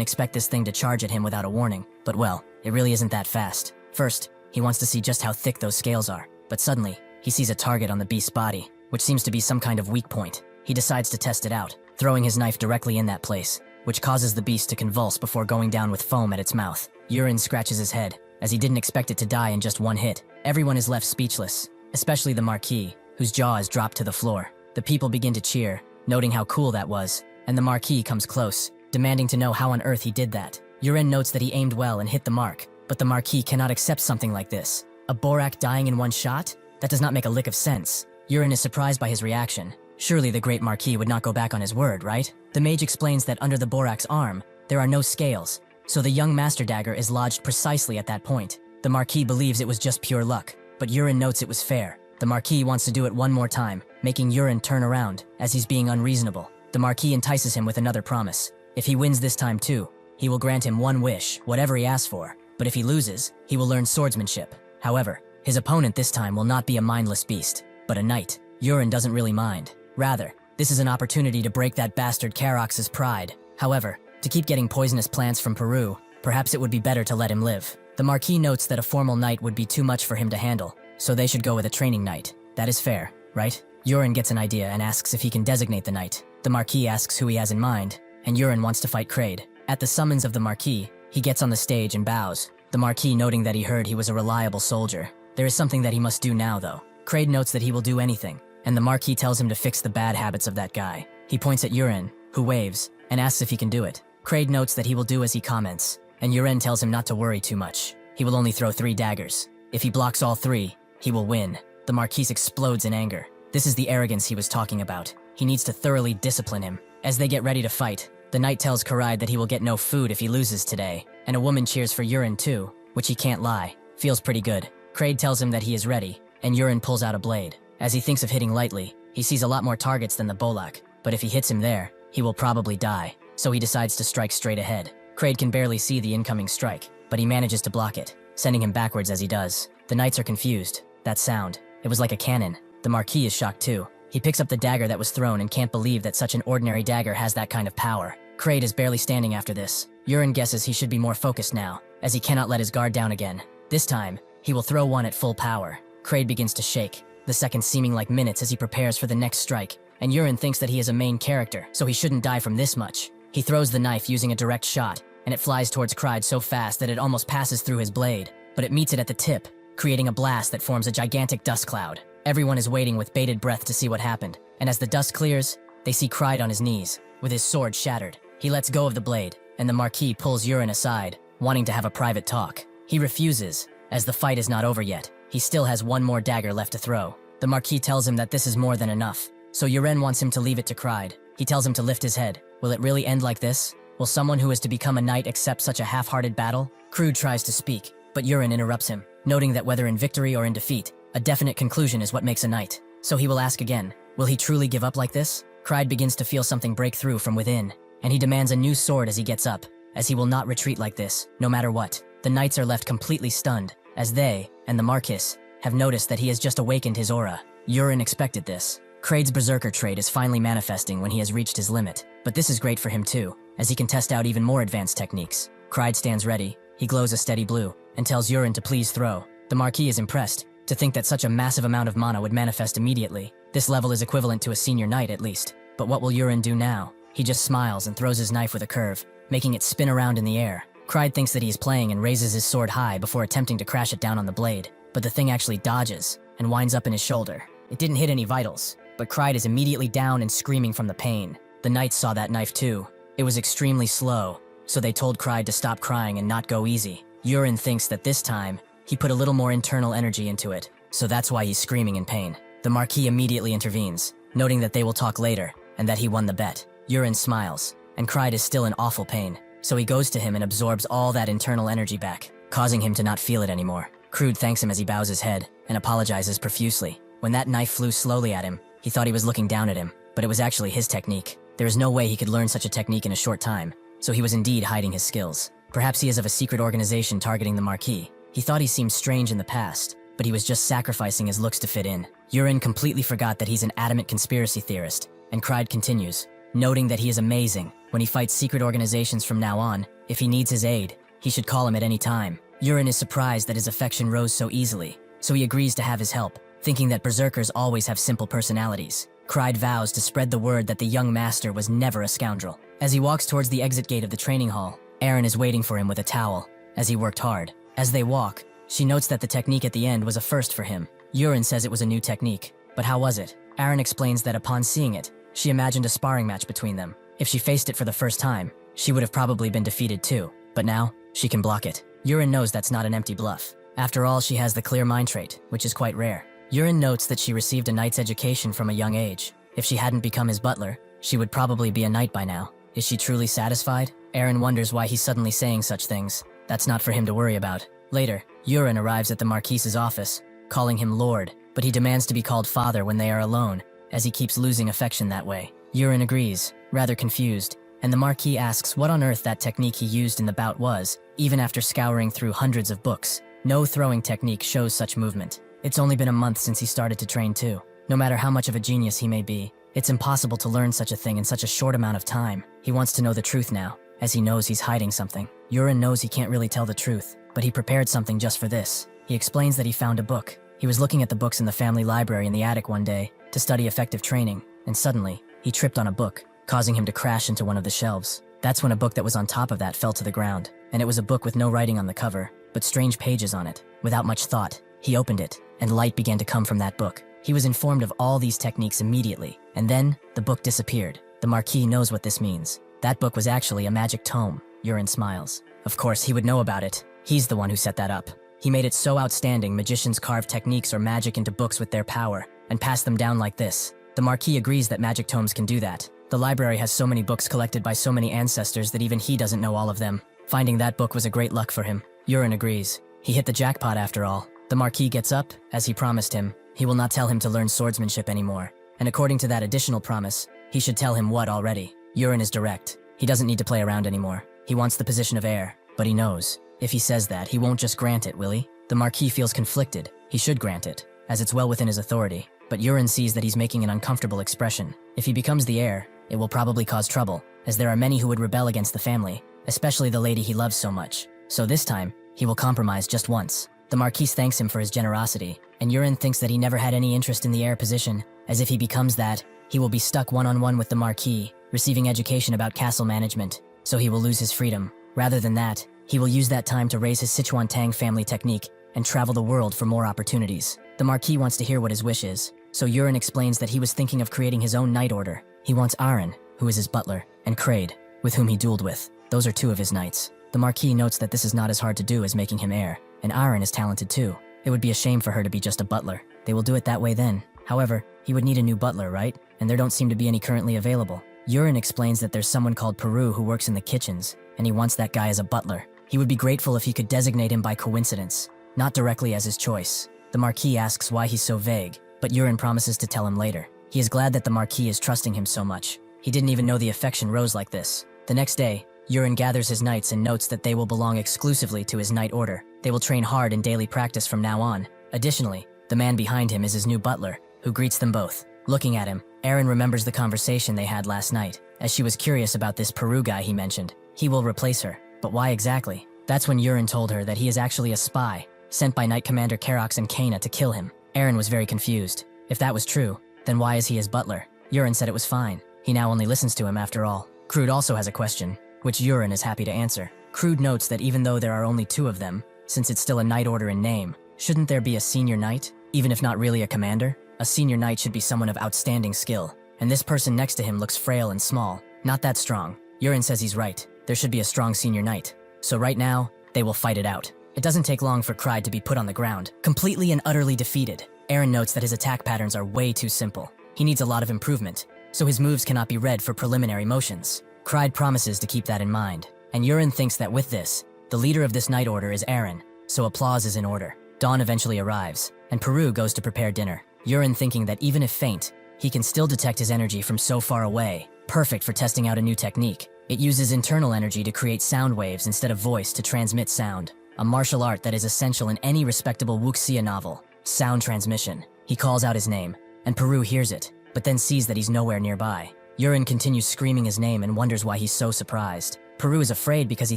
expect this thing to charge at him without a warning, but well, it really isn't that fast. First, he wants to see just how thick those scales are, but suddenly, he sees a target on the beast's body, which seems to be some kind of weak point. He decides to test it out, throwing his knife directly in that place, which causes the beast to convulse before going down with foam at its mouth. Urine scratches his head, as he didn't expect it to die in just one hit. Everyone is left speechless, especially the Marquis, whose jaw is dropped to the floor. The people begin to cheer, noting how cool that was, and the Marquis comes close, demanding to know how on earth he did that. Urine notes that he aimed well and hit the mark, but the Marquis cannot accept something like this. A Borak dying in one shot? That does not make a lick of sense. Urine is surprised by his reaction. Surely the great Marquis would not go back on his word, right? The mage explains that under the Borak's arm, there are no scales, so the young master dagger is lodged precisely at that point. The Marquis believes it was just pure luck, but Urine notes it was fair. The Marquis wants to do it one more time, making Urine turn around, as he's being unreasonable. The Marquis entices him with another promise. If he wins this time too, he will grant him one wish, whatever he asks for, but if he loses, he will learn swordsmanship. However, his opponent this time will not be a mindless beast, but a knight. Urine doesn't really mind. Rather, this is an opportunity to break that bastard Karox's pride. However, to keep getting poisonous plants from Peru, perhaps it would be better to let him live. The Marquis notes that a formal knight would be too much for him to handle, so they should go with a training knight. That is fair, right? Urine gets an idea and asks if he can designate the knight. The Marquis asks who he has in mind, and Urine wants to fight Kraid. At the summons of the Marquis, he gets on the stage and bows. The Marquis noting that he heard he was a reliable soldier. There is something that he must do now, though. Kraid notes that he will do anything, and the Marquis tells him to fix the bad habits of that guy. He points at Urine, who waves, and asks if he can do it. Kraid notes that he will do as he comments, and Urine tells him not to worry too much. He will only throw 3 daggers. If he blocks all 3, he will win. The Marquis explodes in anger. This is the arrogance he was talking about. He needs to thoroughly discipline him. As they get ready to fight, the knight tells Kraid that he will get no food if he loses today, and a woman cheers for Urine too, which he can't lie. Feels pretty good. Kraid tells him that he is ready, and Urine pulls out a blade. As he thinks of hitting lightly, he sees a lot more targets than the Bolak, but if he hits him there, he will probably die, so he decides to strike straight ahead. Kraid can barely see the incoming strike, but he manages to block it, sending him backwards as he does. The knights are confused. That sound, it was like a cannon. The Marquis is shocked too. He picks up the dagger that was thrown and can't believe that such an ordinary dagger has that kind of power. Kraid is barely standing after this. Urine guesses he should be more focused now, as he cannot let his guard down again. This time, he will throw one at full power. Kraid begins to shake, the seconds seeming like minutes as he prepares for the next strike, and Urine thinks that he is a main character, so he shouldn't die from this much. He throws the knife using a direct shot, and it flies towards Kraid so fast that it almost passes through his blade, but it meets it at the tip, creating a blast that forms a gigantic dust cloud. Everyone is waiting with bated breath to see what happened, and as the dust clears, they see Kraid on his knees, with his sword shattered. He lets go of the blade, and the Marquis pulls Urine aside, wanting to have a private talk. He refuses, as the fight is not over yet. He still has one more dagger left to throw. The Marquis tells him that this is more than enough, so Urine wants him to leave it to Kraid. He tells him to lift his head. Will it really end like this? Will someone who is to become a knight accept such a half-hearted battle? Kraid tries to speak, but Urine interrupts him, noting that whether in victory or in defeat, a definite conclusion is what makes a knight. So he will ask again, will he truly give up like this? Kraid begins to feel something break through from within, and he demands a new sword as he gets up, as he will not retreat like this, no matter what. The knights are left completely stunned, as they, and the Marquis, have noticed that he has just awakened his aura. Urine expected this. Kraid's berserker trait is finally manifesting when he has reached his limit, but this is great for him too, as he can test out even more advanced techniques. Kraid stands ready, he glows a steady blue, and tells Urine to please throw. The Marquis is impressed, to think that such a massive amount of mana would manifest immediately. This level is equivalent to a senior knight at least. But what will Urine do now? He just smiles and throws his knife with a curve, making it spin around in the air. Kraid thinks that he is playing and raises his sword high before attempting to crash it down on the blade, but the thing actually dodges and winds up in his shoulder. It didn't hit any vitals, but Kraid is immediately down and screaming from the pain. The knights saw that knife too. It was extremely slow, so they told Kraid to stop crying and not go easy. Urine thinks that this time, he put a little more internal energy into it, so that's why he's screaming in pain. The Marquis immediately intervenes, noting that they will talk later, and that he won the bet. Urine smiles, and Kraid is still in awful pain, so he goes to him and absorbs all that internal energy back, causing him to not feel it anymore. Kraid thanks him as he bows his head, and apologizes profusely. When that knife flew slowly at him, he thought he was looking down at him, but it was actually his technique. There is no way he could learn such a technique in a short time, so he was indeed hiding his skills. Perhaps he is of a secret organization targeting the Marquis. He thought he seemed strange in the past, but he was just sacrificing his looks to fit in. Yurin completely forgot that he's an adamant conspiracy theorist, and Cried continues, noting that he is amazing. When he fights secret organizations from now on, if he needs his aid, he should call him at any time. Yurin is surprised that his affection rose so easily, so he agrees to have his help, thinking that berserkers always have simple personalities. Cried vows to spread the word that the young master was never a scoundrel. As he walks towards the exit gate of the training hall, Eren is waiting for him with a towel, as he worked hard. As they walk, she notes that the technique at the end was a first for him. Yurin says it was a new technique, but how was it? Eren explains that upon seeing it, she imagined a sparring match between them. If she faced it for the first time, she would have probably been defeated too, but now, she can block it. Yurin knows that's not an empty bluff. After all, she has the clear mind trait, which is quite rare. Yurin notes that she received a knight's education from a young age. If she hadn't become his butler, she would probably be a knight by now. Is she truly satisfied? Eren wonders why he's suddenly saying such things. That's not for him to worry about. Later, Yurin arrives at the Marquise's office, calling him Lord, but he demands to be called Father when they are alone, as he keeps losing affection that way. Yurin agrees, rather confused, and the Marquis asks what on earth that technique he used in the bout was, even after scouring through hundreds of books. No throwing technique shows such movement. It's only been a month since he started to train too. No matter how much of a genius he may be, it's impossible to learn such a thing in such a short amount of time. He wants to know the truth now, as he knows he's hiding something. Yurin knows he can't really tell the truth, but he prepared something just for this. He explains that he found a book. He was looking at the books in the family library in the attic one day to study effective training, and suddenly, he tripped on a book, causing him to crash into one of the shelves. That's when a book that was on top of that fell to the ground, and it was a book with no writing on the cover, but strange pages on it. Without much thought, he opened it, and light began to come from that book. He was informed of all these techniques immediately, and then, the book disappeared. The Marquis knows what this means. That book was actually a magic tome. Yurin smiles. Of course, he would know about it. He's the one who set that up. He made it so outstanding magicians carve techniques or magic into books with their power, and pass them down like this. The Marquis agrees that magic tomes can do that. The library has so many books collected by so many ancestors that even he doesn't know all of them. Finding that book was a great luck for him. Yurin agrees. He hit the jackpot after all. The Marquis gets up, as he promised him. He will not tell him to learn swordsmanship anymore. And according to that additional promise, he should tell him what already. Yurin is direct. He doesn't need to play around anymore. He wants the position of heir, but he knows. If he says that, he won't just grant it, will he? The Marquis feels conflicted. He should grant it, as it's well within his authority. But Yurin sees that he's making an uncomfortable expression. If he becomes the heir, it will probably cause trouble, as there are many who would rebel against the family, especially the lady he loves so much. So this time, he will compromise just once. The Marquis thanks him for his generosity, and Yurin thinks that he never had any interest in the heir position, as if he becomes that, he will be stuck one-on-one with the Marquis, receiving education about castle management, so he will lose his freedom. Rather than that, he will use that time to raise his Sichuan Tang family technique and travel the world for more opportunities. The Marquis wants to hear what his wish is, so Yurin explains that he was thinking of creating his own knight order. He wants Aren, who is his butler, and Kraid, with whom he dueled with. Those are two of his knights. The Marquis notes that this is not as hard to do as making him heir, and Aren is talented too. It would be a shame for her to be just a butler. They will do it that way then. However, he would need a new butler, right? And there don't seem to be any currently available. Yurin explains that there's someone called Peru who works in the kitchens, and he wants that guy as a butler. He would be grateful if he could designate him by coincidence, not directly as his choice. The Marquis asks why he's so vague, but Yurin promises to tell him later. He is glad that the Marquis is trusting him so much. He didn't even know the affection rose like this. The next day, Yurin gathers his knights and notes that they will belong exclusively to his knight order. They will train hard in daily practice from now on. Additionally, the man behind him is his new butler, who greets them both. Looking at him, Eren remembers the conversation they had last night, as she was curious about this Peru guy he mentioned. He will replace her, but why exactly? That's when Yurin told her that he is actually a spy, sent by Knight Commander Karox and Kana to kill him. Eren was very confused. If that was true, then why is he his butler? Yurin said it was fine. He now only listens to him after all. Crude also has a question, which Yurin is happy to answer. Crude notes that even though there are only two of them, since it's still a knight order in name, shouldn't there be a senior knight, even if not really a commander? A senior knight should be someone of outstanding skill, and this person next to him looks frail and small, not that strong. Yurin says he's right. There should be a strong senior knight. So right now, they will fight it out. It doesn't take long for Kraid to be put on the ground, completely and utterly defeated. Eren notes that his attack patterns are way too simple. He needs a lot of improvement, so his moves cannot be read for preliminary motions. Kraid promises to keep that in mind, and Yurin thinks that with this, the leader of this knight order is Eren, so applause is in order. Dawn eventually arrives, and Peru goes to prepare dinner. Yurin thinking that even if faint, he can still detect his energy from so far away, perfect for testing out a new technique. It uses internal energy to create sound waves instead of voice to transmit sound, a martial art that is essential in any respectable wuxia novel. Sound transmission. He calls out his name, and Peru hears it, but then sees that he's nowhere nearby. Urine continues screaming his name and wonders why he's so surprised. Peru is afraid because he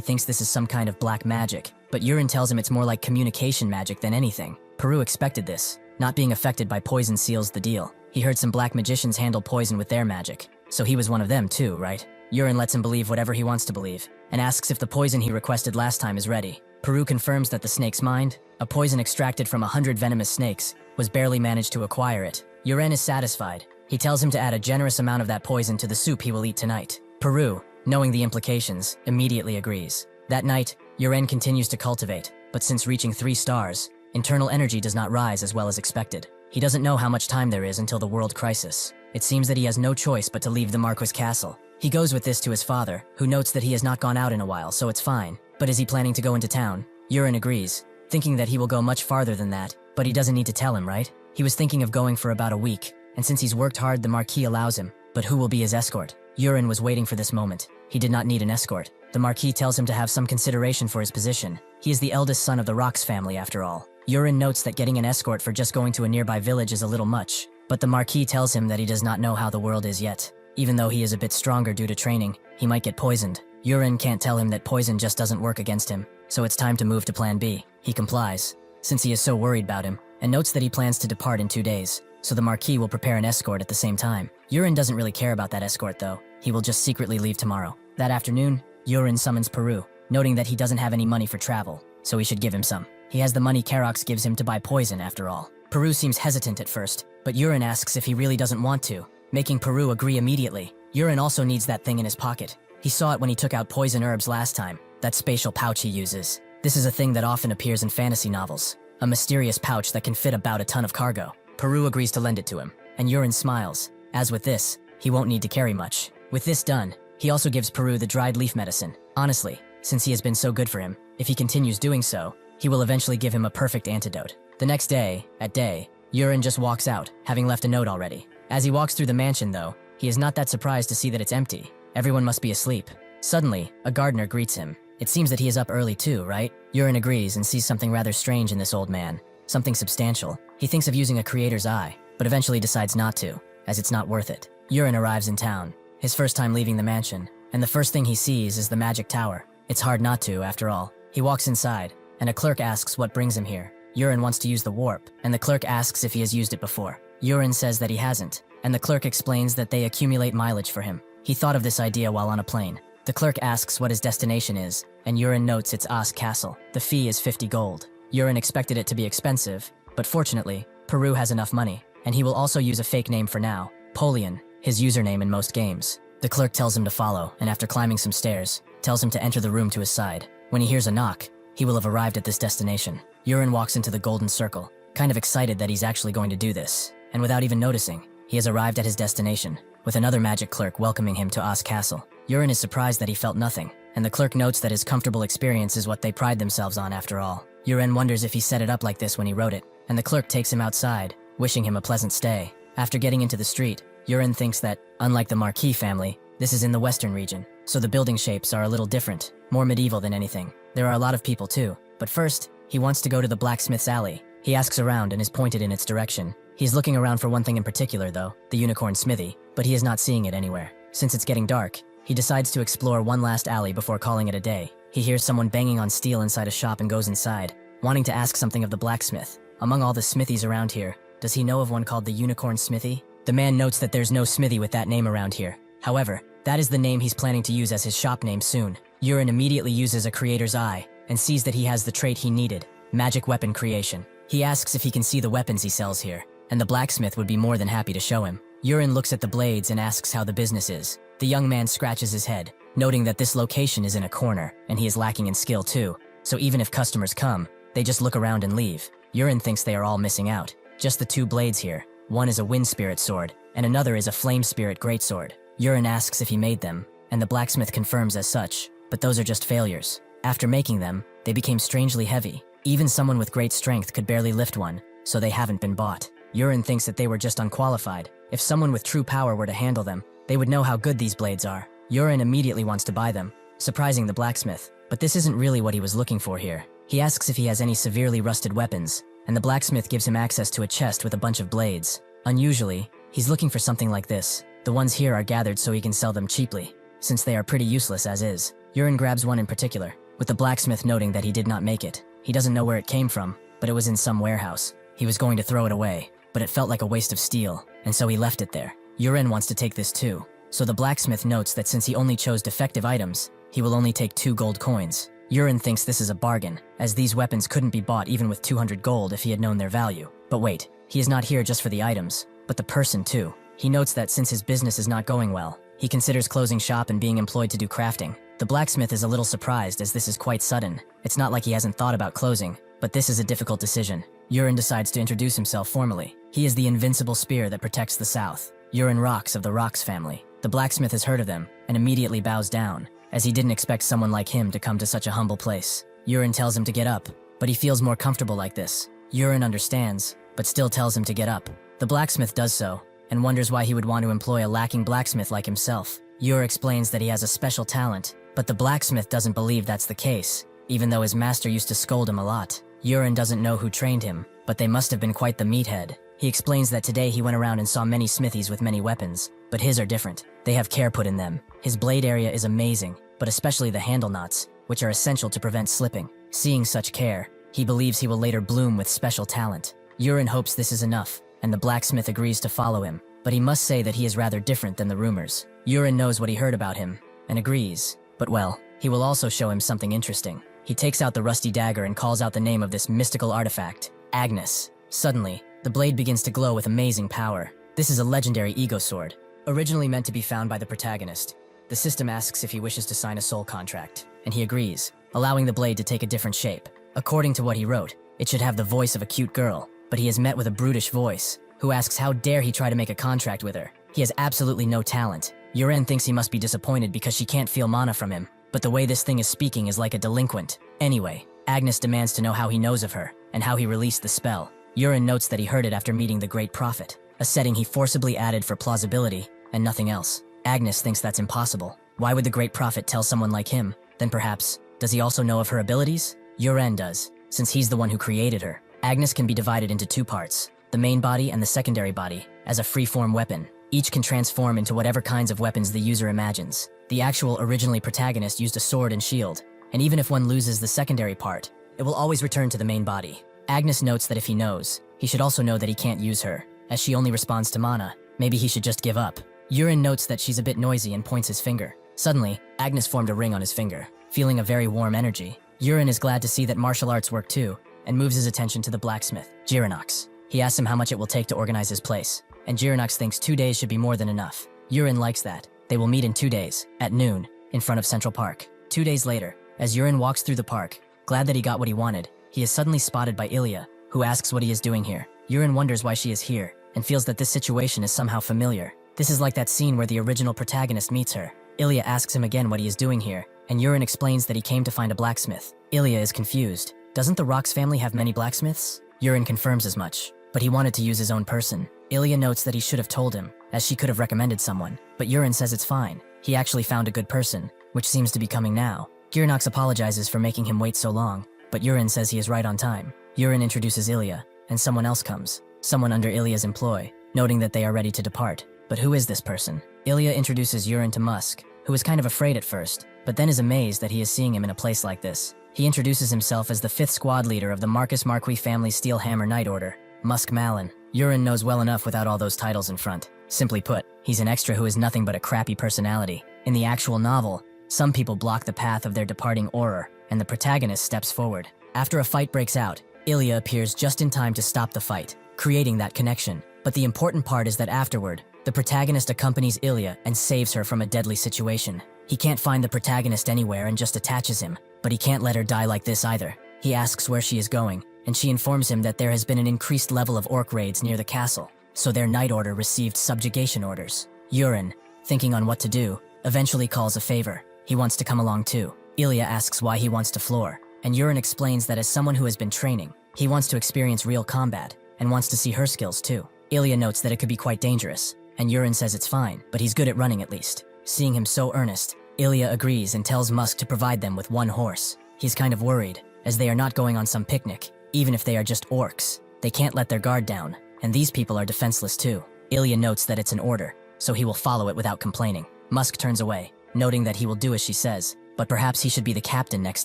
thinks this is some kind of black magic, but Urine tells him it's more like communication magic than anything. Peru expected this. Not being affected by poison seals the deal. He heard some black magicians handle poison with their magic, so he was one of them too, right? Urine lets him believe whatever he wants to believe, and asks if the poison he requested last time is ready. Peru confirms that the snake's mind, a poison extracted from 100 venomous snakes, was barely managed to acquire it. Urine is satisfied. He tells him to add a generous amount of that poison to the soup he will eat tonight. Peru, knowing the implications, immediately agrees. That night, Urine continues to cultivate, but since reaching 3 stars, internal energy does not rise as well as expected. He doesn't know how much time there is until the world crisis. It seems that he has no choice but to leave the Marquis castle. He goes with this to his father, who notes that he has not gone out in a while, so it's fine. But is he planning to go into town? Urine agrees, thinking that he will go much farther than that, but he doesn't need to tell him, right? He was thinking of going for about a week, and since he's worked hard, the Marquis allows him. But who will be his escort? Urine was waiting for this moment. He did not need an escort. The Marquis tells him to have some consideration for his position. He is the eldest son of the Rocks family, after all. Urine notes that getting an escort for just going to a nearby village is a little much, but the Marquis tells him that he does not know how the world is yet. Even though he is a bit stronger due to training, he might get poisoned. Urine can't tell him that poison just doesn't work against him, so it's time to move to plan B. He complies, since he is so worried about him, and notes that he plans to depart in 2 days, so the Marquis will prepare an escort at the same time. Urine doesn't really care about that escort though. He will just secretly leave tomorrow. That afternoon, Urine summons Peru, noting that he doesn't have any money for travel, so he should give him some. He has the money Karox gives him to buy poison after all. Peru seems hesitant at first, but Urine asks if he really doesn't want to, making Peru agree immediately. Urine also needs that thing in his pocket. He saw it when he took out poison herbs last time, that spatial pouch he uses. This is a thing that often appears in fantasy novels, a mysterious pouch that can fit about a ton of cargo. Peru agrees to lend it to him, and Urine smiles. As with this, he won't need to carry much. With this done, he also gives Peru the dried leaf medicine. Honestly, since he has been so good for him, if he continues doing so, he will eventually give him a perfect antidote. The next day, at day, Urine just walks out, having left a note already. As he walks through the mansion though, he is not that surprised to see that it's empty. Everyone must be asleep. Suddenly, a gardener greets him. It seems that he is up early too, right? Urine agrees and sees something rather strange in this old man. Something substantial. He thinks of using a creator's eye, but eventually decides not to, as it's not worth it. Urine arrives in town, his first time leaving the mansion, and the first thing he sees is the magic tower. It's hard not to, after all. He walks inside, and a clerk asks what brings him here. Urine wants to use the warp, and the clerk asks if he has used it before. Urine says that he hasn't, and the clerk explains that they accumulate mileage for him. He thought of this idea while on a plane. The clerk asks what his destination is, and Urine notes it's Oz Castle. The fee is 50 gold. Urine expected it to be expensive, but fortunately, Peru has enough money, and he will also use a fake name for now, Polian, his username in most games. The clerk tells him to follow, and after climbing some stairs, tells him to enter the room to his side. When he hears a knock, he will have arrived at this destination. Urine walks into the golden circle, kind of excited that he's actually going to do this, and without even noticing, he has arrived at his destination, with another magic clerk welcoming him to Oz Castle. Urine is surprised that he felt nothing, and the clerk notes that his comfortable experience is what they pride themselves on after all. Urine wonders if he set it up like this when he wrote it, and the clerk takes him outside, wishing him a pleasant stay. After getting into the street, Urine thinks that, unlike the Marquis family, this is in the western region, so the building shapes are a little different, more medieval than anything. There are a lot of people too, but first, he wants to go to the blacksmith's alley. He asks around and is pointed in its direction. He's looking around for one thing in particular though, the unicorn smithy, but he is not seeing it anywhere. Since it's getting dark, he decides to explore one last alley before calling it a day. He hears someone banging on steel inside a shop and goes inside, wanting to ask something of the blacksmith. Among all the smithies around here, does he know of one called the unicorn smithy? The man notes that there's no smithy with that name around here. However, that is the name he's planning to use as his shop name soon. Urine immediately uses a creator's eye and sees that he has the trait he needed, magic weapon creation. He asks if he can see the weapons he sells here, and the blacksmith would be more than happy to show him. Urine looks at the blades and asks how the business is. The young man scratches his head, noting that this location is in a corner, and he is lacking in skill too, so even if customers come, they just look around and leave. Urine thinks they are all missing out. Just the 2 blades here. One is a wind spirit sword, and another is a flame spirit greatsword. Urine asks if he made them, and the blacksmith confirms as such, but those are just failures. After making them, they became strangely heavy. Even someone with great strength could barely lift one, so they haven't been bought. Urine thinks that they were just unqualified. If someone with true power were to handle them, they would know how good these blades are. Urine immediately wants to buy them, surprising the blacksmith. But this isn't really what he was looking for here. He asks if he has any severely rusted weapons, and the blacksmith gives him access to a chest with a bunch of blades. Unusually, he's looking for something like this. The ones here are gathered so he can sell them cheaply, since they are pretty useless as is. Yurin grabs one in particular, with the blacksmith noting that he did not make it. He doesn't know where it came from, but it was in some warehouse. He was going to throw it away, but it felt like a waste of steel, and so he left it there. Yurin wants to take this too, so the blacksmith notes that since he only chose defective items, he will only take 2 gold coins. Yurin thinks this is a bargain, as these weapons couldn't be bought even with 200 gold if he had known their value. But wait, he is not here just for the items, but the person too. He notes that since his business is not going well, he considers closing shop and being employed to do crafting. The blacksmith is a little surprised as this is quite sudden. It's not like he hasn't thought about closing, but this is a difficult decision. Yurin decides to introduce himself formally. He is the invincible spear that protects the south. Yurin Rocks of the Rocks family. The blacksmith has heard of them and immediately bows down, as he didn't expect someone like him to come to such a humble place. Yurin tells him to get up, but he feels more comfortable like this. Yurin understands, but still tells him to get up. The blacksmith does so, and wonders why he would want to employ a lacking blacksmith like himself. Yurin explains that he has a special talent, but the blacksmith doesn't believe that's the case, even though his master used to scold him a lot. Yurin doesn't know who trained him, but they must have been quite the meathead. He explains that today he went around and saw many smithies with many weapons, but his are different. They have care put in them. His blade area is amazing, but especially the handle knots, which are essential to prevent slipping. Seeing such care, he believes he will later bloom with special talent. Yurin hopes this is enough, and the blacksmith agrees to follow him, but he must say that he is rather different than the rumors. Yurin knows what he heard about him, and agrees, but well, he will also show him something interesting. He takes out the rusty dagger and calls out the name of this mystical artifact, Agnes. Suddenly, the blade begins to glow with amazing power. This is a legendary ego sword, originally meant to be found by the protagonist. The system asks if he wishes to sign a soul contract, and he agrees, allowing the blade to take a different shape. According to what he wrote, it should have the voice of a cute girl, but he is met with a brutish voice, who asks how dare he try to make a contract with her. He has absolutely no talent. Yurin thinks he must be disappointed because she can't feel mana from him, but the way this thing is speaking is like a delinquent. Anyway, Agnes demands to know how he knows of her, and how he released the spell. Yurin notes that he heard it after meeting the Great Prophet, a setting he forcibly added for plausibility, and nothing else. Agnes thinks that's impossible. Why would the Great Prophet tell someone like him? Then perhaps, does he also know of her abilities? Yurin does, since he's the one who created her. Agnes can be divided into 2 parts, the main body and the secondary body, as a free-form weapon. Each can transform into whatever kinds of weapons the user imagines. The actual originally protagonist used a sword and shield, and even if one loses the secondary part, it will always return to the main body. Agnes notes that if he knows, he should also know that he can't use her, as she only responds to mana. Maybe he should just give up. Yurin notes that she's a bit noisy and points his finger. Suddenly, Agnes formed a ring on his finger, feeling a very warm energy. Yurin is glad to see that martial arts work too, and moves his attention to the blacksmith, Jiranox. He asks him how much it will take to organize his place, and Jiranox thinks 2 days should be more than enough. Yurin likes that. They will meet in 2 days, at noon, in front of Central Park. 2 days later, as Yurin walks through the park, glad that he got what he wanted, he is suddenly spotted by Ilya, who asks what he is doing here. Yurin wonders why she is here, and feels that this situation is somehow familiar. This is like that scene where the original protagonist meets her. Ilya asks him again what he is doing here, and Yurin explains that he came to find a blacksmith. Ilya is confused. Doesn't the Rocks family have many blacksmiths? Yurin confirms as much, but he wanted to use his own person. Ilya notes that he should have told him, as she could have recommended someone, but Yurin says it's fine. He actually found a good person, which seems to be coming now. Jiranox apologizes for making him wait so long, but Yurin says he is right on time. Yurin introduces Ilya, and someone else comes, someone under Ilya's employ, noting that they are ready to depart. But who is this person? Ilya introduces Yurin to Musk, who is kind of afraid at first, but then is amazed that he is seeing him in a place like this. He introduces himself as the 5th squad leader of the Marcus Marquis family Steel Hammer Night Order, Musk Malin. Yurin knows well enough without all those titles in front. Simply put, he's an extra who is nothing but a crappy personality. In the actual novel, some people block the path of their departing auror, and the protagonist steps forward. After a fight breaks out, Ilya appears just in time to stop the fight, creating that connection. But the important part is that afterward, the protagonist accompanies Ilya and saves her from a deadly situation. He can't find the protagonist anywhere and just attaches him, but he can't let her die like this either. He asks where she is going, and she informs him that there has been an increased level of orc raids near the castle, so their night order received subjugation orders. Yurin, thinking on what to do, eventually calls a favor. He wants to come along too. Ilya asks why he wants to floor, and Yurin explains that as someone who has been training, he wants to experience real combat, and wants to see her skills too. Ilya notes that it could be quite dangerous, and Yurin says it's fine, but he's good at running at least. Seeing him so earnest, Ilya agrees and tells Musk to provide them with 1 horse. He's kind of worried, as they are not going on some picnic. Even if they are just orcs, they can't let their guard down, and these people are defenseless too. Ilya notes that it's an order, so he will follow it without complaining. Musk turns away, noting that he will do as she says, but perhaps he should be the captain next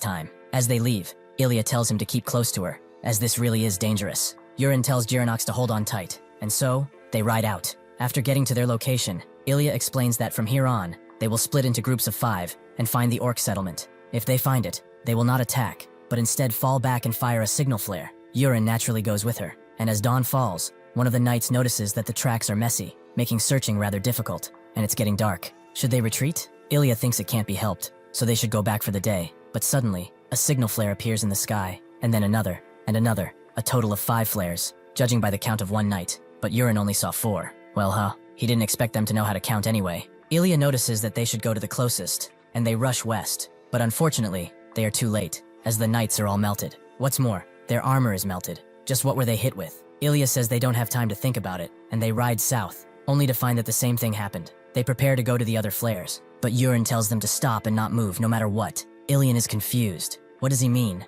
time. As they leave, Ilya tells him to keep close to her, as this really is dangerous. Yurin tells Jiranox to hold on tight, and so, they ride out. After getting to their location, Ilya explains that from here on, they will split into groups of 5 and find the orc settlement. If they find it, they will not attack, but instead fall back and fire a signal flare. Yurin naturally goes with her, and as dawn falls, one of the knights notices that the tracks are messy, making searching rather difficult, and it's getting dark. Should they retreat? Ilya thinks it can't be helped, so they should go back for the day, but suddenly, a signal flare appears in the sky, and then another, and another, a total of 5 flares, judging by the count of one knight, but Yurin only saw 4. Well, he didn't expect them to know how to count anyway. Ilya notices that they should go to the closest, and they rush west, but unfortunately, they are too late, as the knights are all melted. What's more, their armor is melted. Just what were they hit with? Ilya says they don't have time to think about it, and they ride south, only to find that the same thing happened. They prepare to go to the other flares, but Yurin tells them to stop and not move no matter what. Ilya is confused. What does he mean?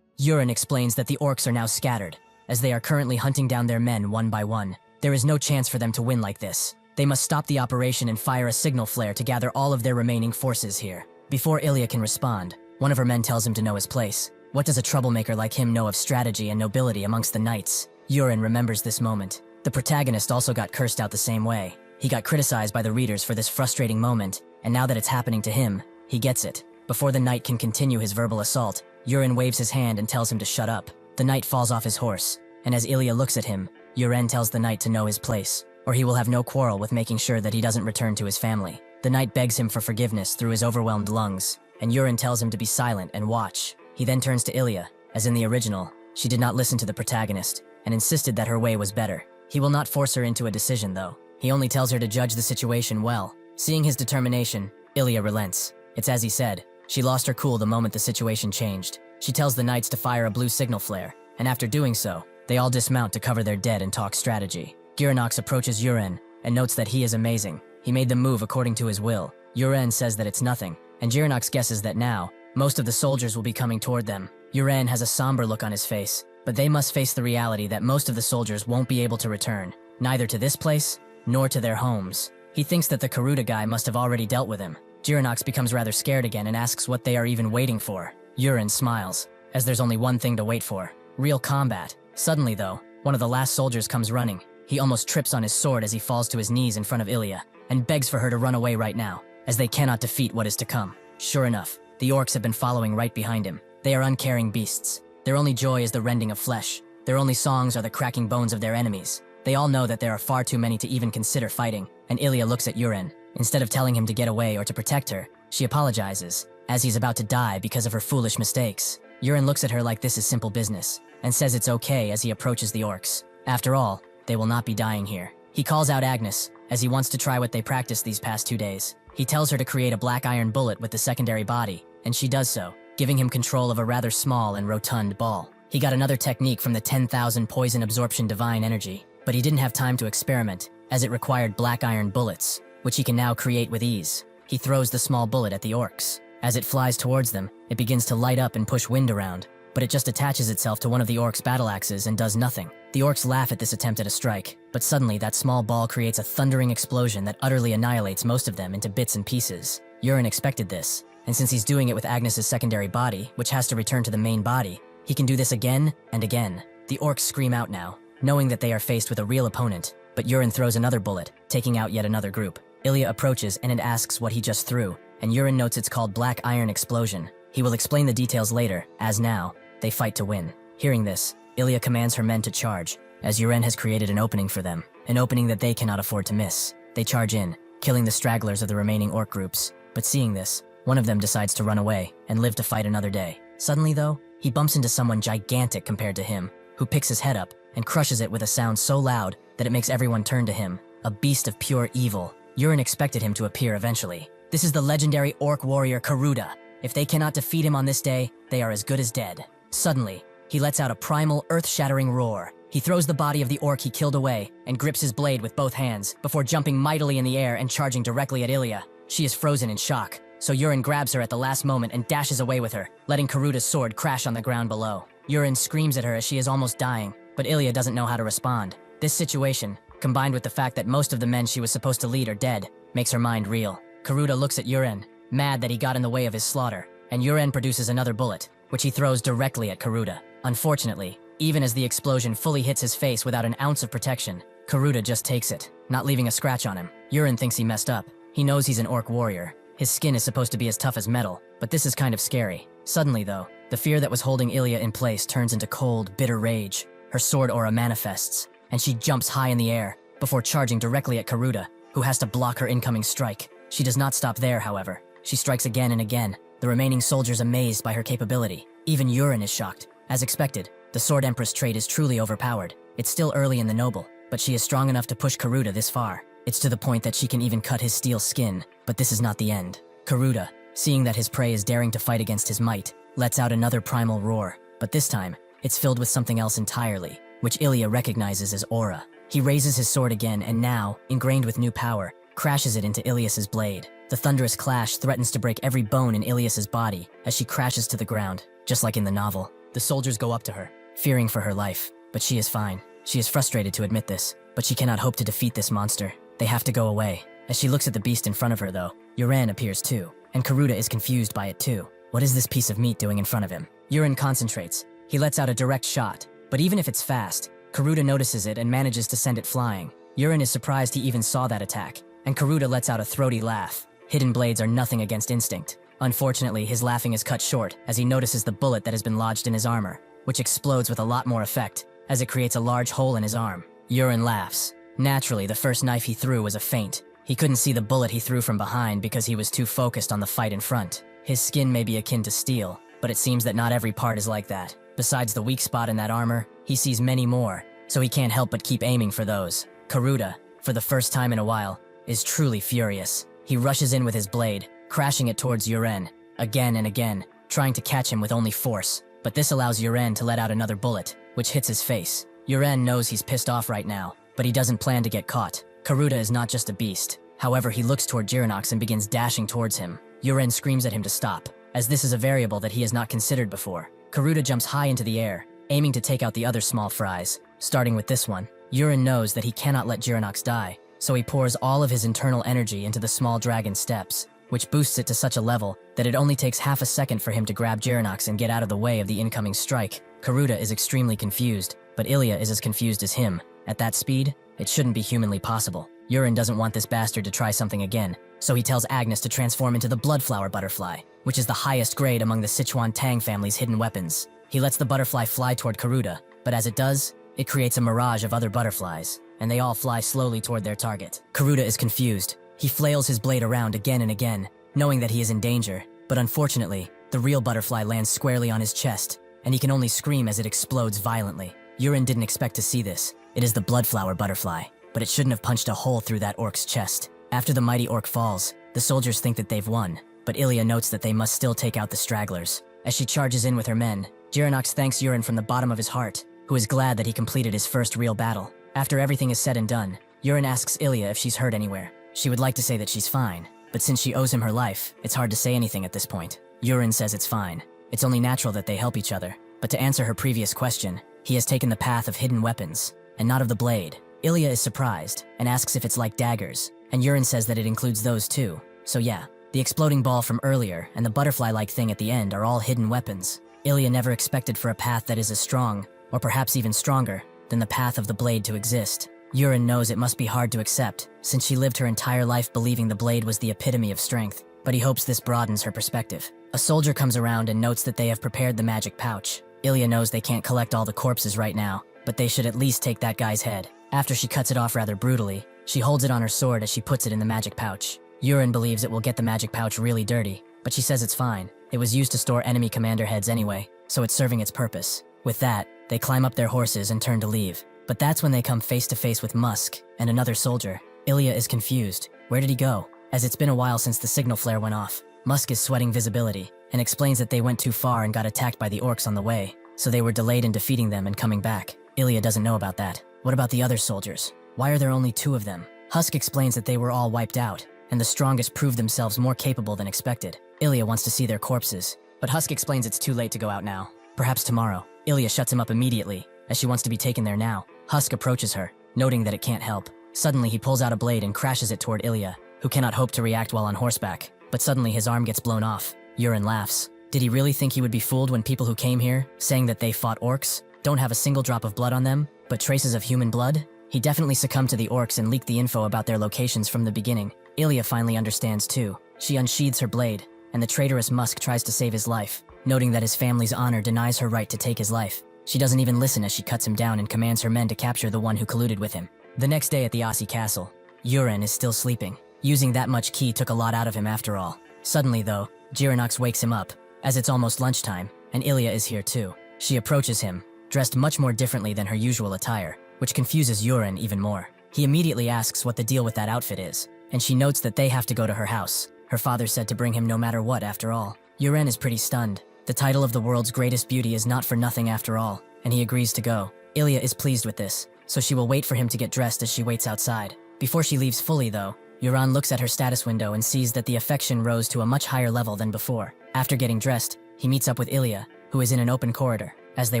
Yurin explains that the orcs are now scattered, as they are currently hunting down their men one by one. There is no chance for them to win like this. They must stop the operation and fire a signal flare to gather all of their remaining forces here. Before Ilya can respond, one of her men tells him to know his place. What does a troublemaker like him know of strategy and nobility amongst the knights? Yurin remembers this moment. The protagonist also got cursed out the same way. He got criticized by the readers for this frustrating moment, and now that it's happening to him, he gets it. Before the knight can continue his verbal assault, Yurin waves his hand and tells him to shut up. The knight falls off his horse, and as Ilya looks at him, Yurin tells the knight to know his place, or he will have no quarrel with making sure that he doesn't return to his family. The knight begs him for forgiveness through his overwhelmed lungs, and Yurin tells him to be silent and watch. He then turns to Ilya. As in the original, she did not listen to the protagonist, and insisted that her way was better. He will not force her into a decision though. He only tells her to judge the situation well. Seeing his determination, Ilya relents. It's as he said. She lost her cool the moment the situation changed. She tells the knights to fire a blue signal flare, and after doing so, they all dismount to cover their dead and talk strategy. Jiranox approaches Yurin and notes that he is amazing. He made the move according to his will. Yurin says that it's nothing, and Jiranox guesses that now, most of the soldiers will be coming toward them. Yurin has a somber look on his face, but they must face the reality that most of the soldiers won't be able to return, neither to this place, nor to their homes. He thinks that the Karuta guy must have already dealt with him. Jiranox becomes rather scared again and asks what they are even waiting for. Yurin smiles, as there's only one thing to wait for: real combat. Suddenly though, one of the last soldiers comes running. He almost trips on his sword as he falls to his knees in front of Ilya, and begs for her to run away right now, as they cannot defeat what is to come. Sure enough, the orcs have been following right behind him. They are uncaring beasts. Their only joy is the rending of flesh. Their only songs are the cracking bones of their enemies. They all know that there are far too many to even consider fighting, and Ilya looks at Yurin. Instead of telling him to get away or to protect her, she apologizes, as he's about to die because of her foolish mistakes. Yurin looks at her like this is simple business, and says it's okay as he approaches the orcs. After all, they will not be dying here. He calls out Agnes, as he wants to try what they practiced these past 2 days. He tells her to create a black iron bullet with the secondary body, and she does so, giving him control of a rather small and rotund ball. He got another technique from the 10,000 poison absorption divine energy, but he didn't have time to experiment, as it required black iron bullets, which he can now create with ease. He throws the small bullet at the orcs. As it flies towards them, it begins to light up and push wind around, but it just attaches itself to one of the orcs' battle axes and does nothing. The orcs laugh at this attempt at a strike, but suddenly that small ball creates a thundering explosion that utterly annihilates most of them into bits and pieces. Yurin expected this, and since he's doing it with Agnes's secondary body, which has to return to the main body, he can do this again and again. The orcs scream out now, knowing that they are faced with a real opponent, but Yurin throws another bullet, taking out yet another group. Ilya approaches and asks what he just threw, and Yurin notes it's called Black Iron Explosion. He will explain the details later, as now, they fight to win. Hearing this, Ilya commands her men to charge, as Yurin has created an opening for them, an opening that they cannot afford to miss. They charge in, killing the stragglers of the remaining orc groups, but seeing this, one of them decides to run away and live to fight another day. Suddenly though, he bumps into someone gigantic compared to him, who picks his head up and crushes it with a sound so loud that it makes everyone turn to him, a beast of pure evil. Yurin expected him to appear eventually. This is the legendary orc warrior Karuta. If they cannot defeat him on this day, they are as good as dead. Suddenly, he lets out a primal, earth-shattering roar. He throws the body of the orc he killed away and grips his blade with both hands before jumping mightily in the air and charging directly at Ilya. She is frozen in shock, so Yurin grabs her at the last moment and dashes away with her, letting Karuta's sword crash on the ground below. Yurin screams at her as she is almost dying, but Ilya doesn't know how to respond. This situation, combined with the fact that most of the men she was supposed to lead are dead, makes her mind reel. Karuta looks at Yurin, mad that he got in the way of his slaughter, and Yurin produces another bullet, which he throws directly at Karuta. Unfortunately, even as the explosion fully hits his face without an ounce of protection, Karuta just takes it, not leaving a scratch on him. Yurin thinks he messed up. He knows he's an orc warrior. His skin is supposed to be as tough as metal, but this is kind of scary. Suddenly though, the fear that was holding Ilya in place turns into cold, bitter rage. Her sword aura manifests, and she jumps high in the air, before charging directly at Karuta, who has to block her incoming strike. She does not stop there, however. She strikes again and again, the remaining soldiers amazed by her capability. Even Yurin is shocked. As expected, the Sword Empress trait is truly overpowered. It's still early in the noble, but she is strong enough to push Karuta this far. It's to the point that she can even cut his steel skin, but this is not the end. Karuta, seeing that his prey is daring to fight against his might, lets out another primal roar, but this time, it's filled with something else entirely, which Ilya recognizes as aura. He raises his sword again and now, ingrained with new power, crashes it into Ilyas's blade. The thunderous clash threatens to break every bone in Ilyas's body as she crashes to the ground, just like in the novel. The soldiers go up to her, fearing for her life, but she is fine. She is frustrated to admit this, but she cannot hope to defeat this monster. They have to go away. As she looks at the beast in front of her though, Yurin appears too, and Karuta is confused by it too. What is this piece of meat doing in front of him? Yurin concentrates. He lets out a direct shot, but even if it's fast, Karuta notices it and manages to send it flying. Yurin is surprised he even saw that attack, and Karuta lets out a throaty laugh. Hidden blades are nothing against instinct. Unfortunately, his laughing is cut short as he notices the bullet that has been lodged in his armor, which explodes with a lot more effect, as it creates a large hole in his arm. Yurin laughs. Naturally, the first knife he threw was a feint. He couldn't see the bullet he threw from behind because he was too focused on the fight in front. His skin may be akin to steel, but it seems that not every part is like that. Besides the weak spot in that armor, he sees many more, so he can't help but keep aiming for those. Karuta, for the first time in a while, is truly furious. He rushes in with his blade, crashing it towards Yurin, again and again, trying to catch him with only force. But this allows Yurin to let out another bullet, which hits his face. Yurin knows he's pissed off right now, but he doesn't plan to get caught. Karuta is not just a beast. However, he looks toward Jiranox and begins dashing towards him. Yurin screams at him to stop, as this is a variable that he has not considered before. Karuta jumps high into the air, aiming to take out the other small fries. Starting with this one, Yurin knows that he cannot let Jiranox die, so he pours all of his internal energy into the small dragon steps, which boosts it to such a level that it only takes half a second for him to grab Jiranox and get out of the way of the incoming strike. Karuta is extremely confused, but Ilya is as confused as him. At that speed, it shouldn't be humanly possible. Yurin doesn't want this bastard to try something again, so he tells Agnes to transform into the Bloodflower Butterfly, which is the highest grade among the Sichuan Tang family's hidden weapons. He lets the butterfly fly toward Karuta, but as it does, it creates a mirage of other butterflies, and they all fly slowly toward their target. Karuta is confused. He flails his blade around again and again, knowing that he is in danger, but unfortunately, the real butterfly lands squarely on his chest, and he can only scream as it explodes violently. Yurin didn't expect to see this. It is the Bloodflower Butterfly, but it shouldn't have punched a hole through that orc's chest. After the mighty orc falls, the soldiers think that they've won, but Ilya notes that they must still take out the stragglers. As she charges in with her men, Jiranox thanks Yurin from the bottom of his heart, who is glad that he completed his first real battle. After everything is said and done, Yurin asks Ilya if she's hurt anywhere. She would like to say that she's fine, but since she owes him her life, it's hard to say anything at this point. Yurin says it's fine. It's only natural that they help each other. But to answer her previous question, he has taken the path of hidden weapons, and not of the blade. Ilya is surprised, and asks if it's like daggers, and Yurin says that it includes those too. So yeah, the exploding ball from earlier and the butterfly-like thing at the end are all hidden weapons. Ilya never expected for a path that is as strong, or perhaps even stronger, than the path of the blade to exist. Yurin knows it must be hard to accept, since she lived her entire life believing the blade was the epitome of strength, but he hopes this broadens her perspective. A soldier comes around and notes that they have prepared the magic pouch. Ilya knows they can't collect all the corpses right now, but they should at least take that guy's head. After she cuts it off rather brutally, she holds it on her sword as she puts it in the magic pouch. Yurin believes it will get the magic pouch really dirty, but she says it's fine. It was used to store enemy commander heads anyway, so it's serving its purpose. With that, they climb up their horses and turn to leave. But that's when they come face to face with Musk and another soldier. Ilya is confused. Where did he go? As it's been a while since the signal flare went off. Musk is sweating visibility and explains that they went too far and got attacked by the orcs on the way, so they were delayed in defeating them and coming back. Ilya doesn't know about that. What about the other soldiers? Why are there only 2 of them? Husk explains that they were all wiped out, and the strongest proved themselves more capable than expected. Ilya wants to see their corpses, but Husk explains it's too late to go out now. Perhaps tomorrow. Ilya shuts him up immediately, as she wants to be taken there now. Husk approaches her, noting that it can't help. Suddenly he pulls out a blade and crashes it toward Ilya, who cannot hope to react while on horseback. But suddenly his arm gets blown off. Urien laughs. Did he really think he would be fooled when people who came here, saying that they fought orcs, don't have a single drop of blood on them, but traces of human blood? He definitely succumbed to the orcs and leaked the info about their locations from the beginning. Ilya finally understands too. She unsheathes her blade, and the traitorous Musk tries to save his life, noting that his family's honor denies her right to take his life. She doesn't even listen as she cuts him down and commands her men to capture the one who colluded with him. The next day at the Aussie castle, Urien is still sleeping. Using that much ki took a lot out of him after all. Suddenly though, Jiranox wakes him up, as it's almost lunchtime, and Ilya is here too. She approaches him, dressed much more differently than her usual attire, which confuses Urien even more. He immediately asks what the deal with that outfit is, and she notes that they have to go to her house. Her father said to bring him no matter what after all. Urien is pretty stunned. The title of the world's greatest beauty is not for nothing after all, and he agrees to go. Ilya is pleased with this, so she will wait for him to get dressed as she waits outside. Before she leaves fully though, Urien looks at her status window and sees that the affection rose to a much higher level than before. After getting dressed, he meets up with Ilya, who is in an open corridor. As they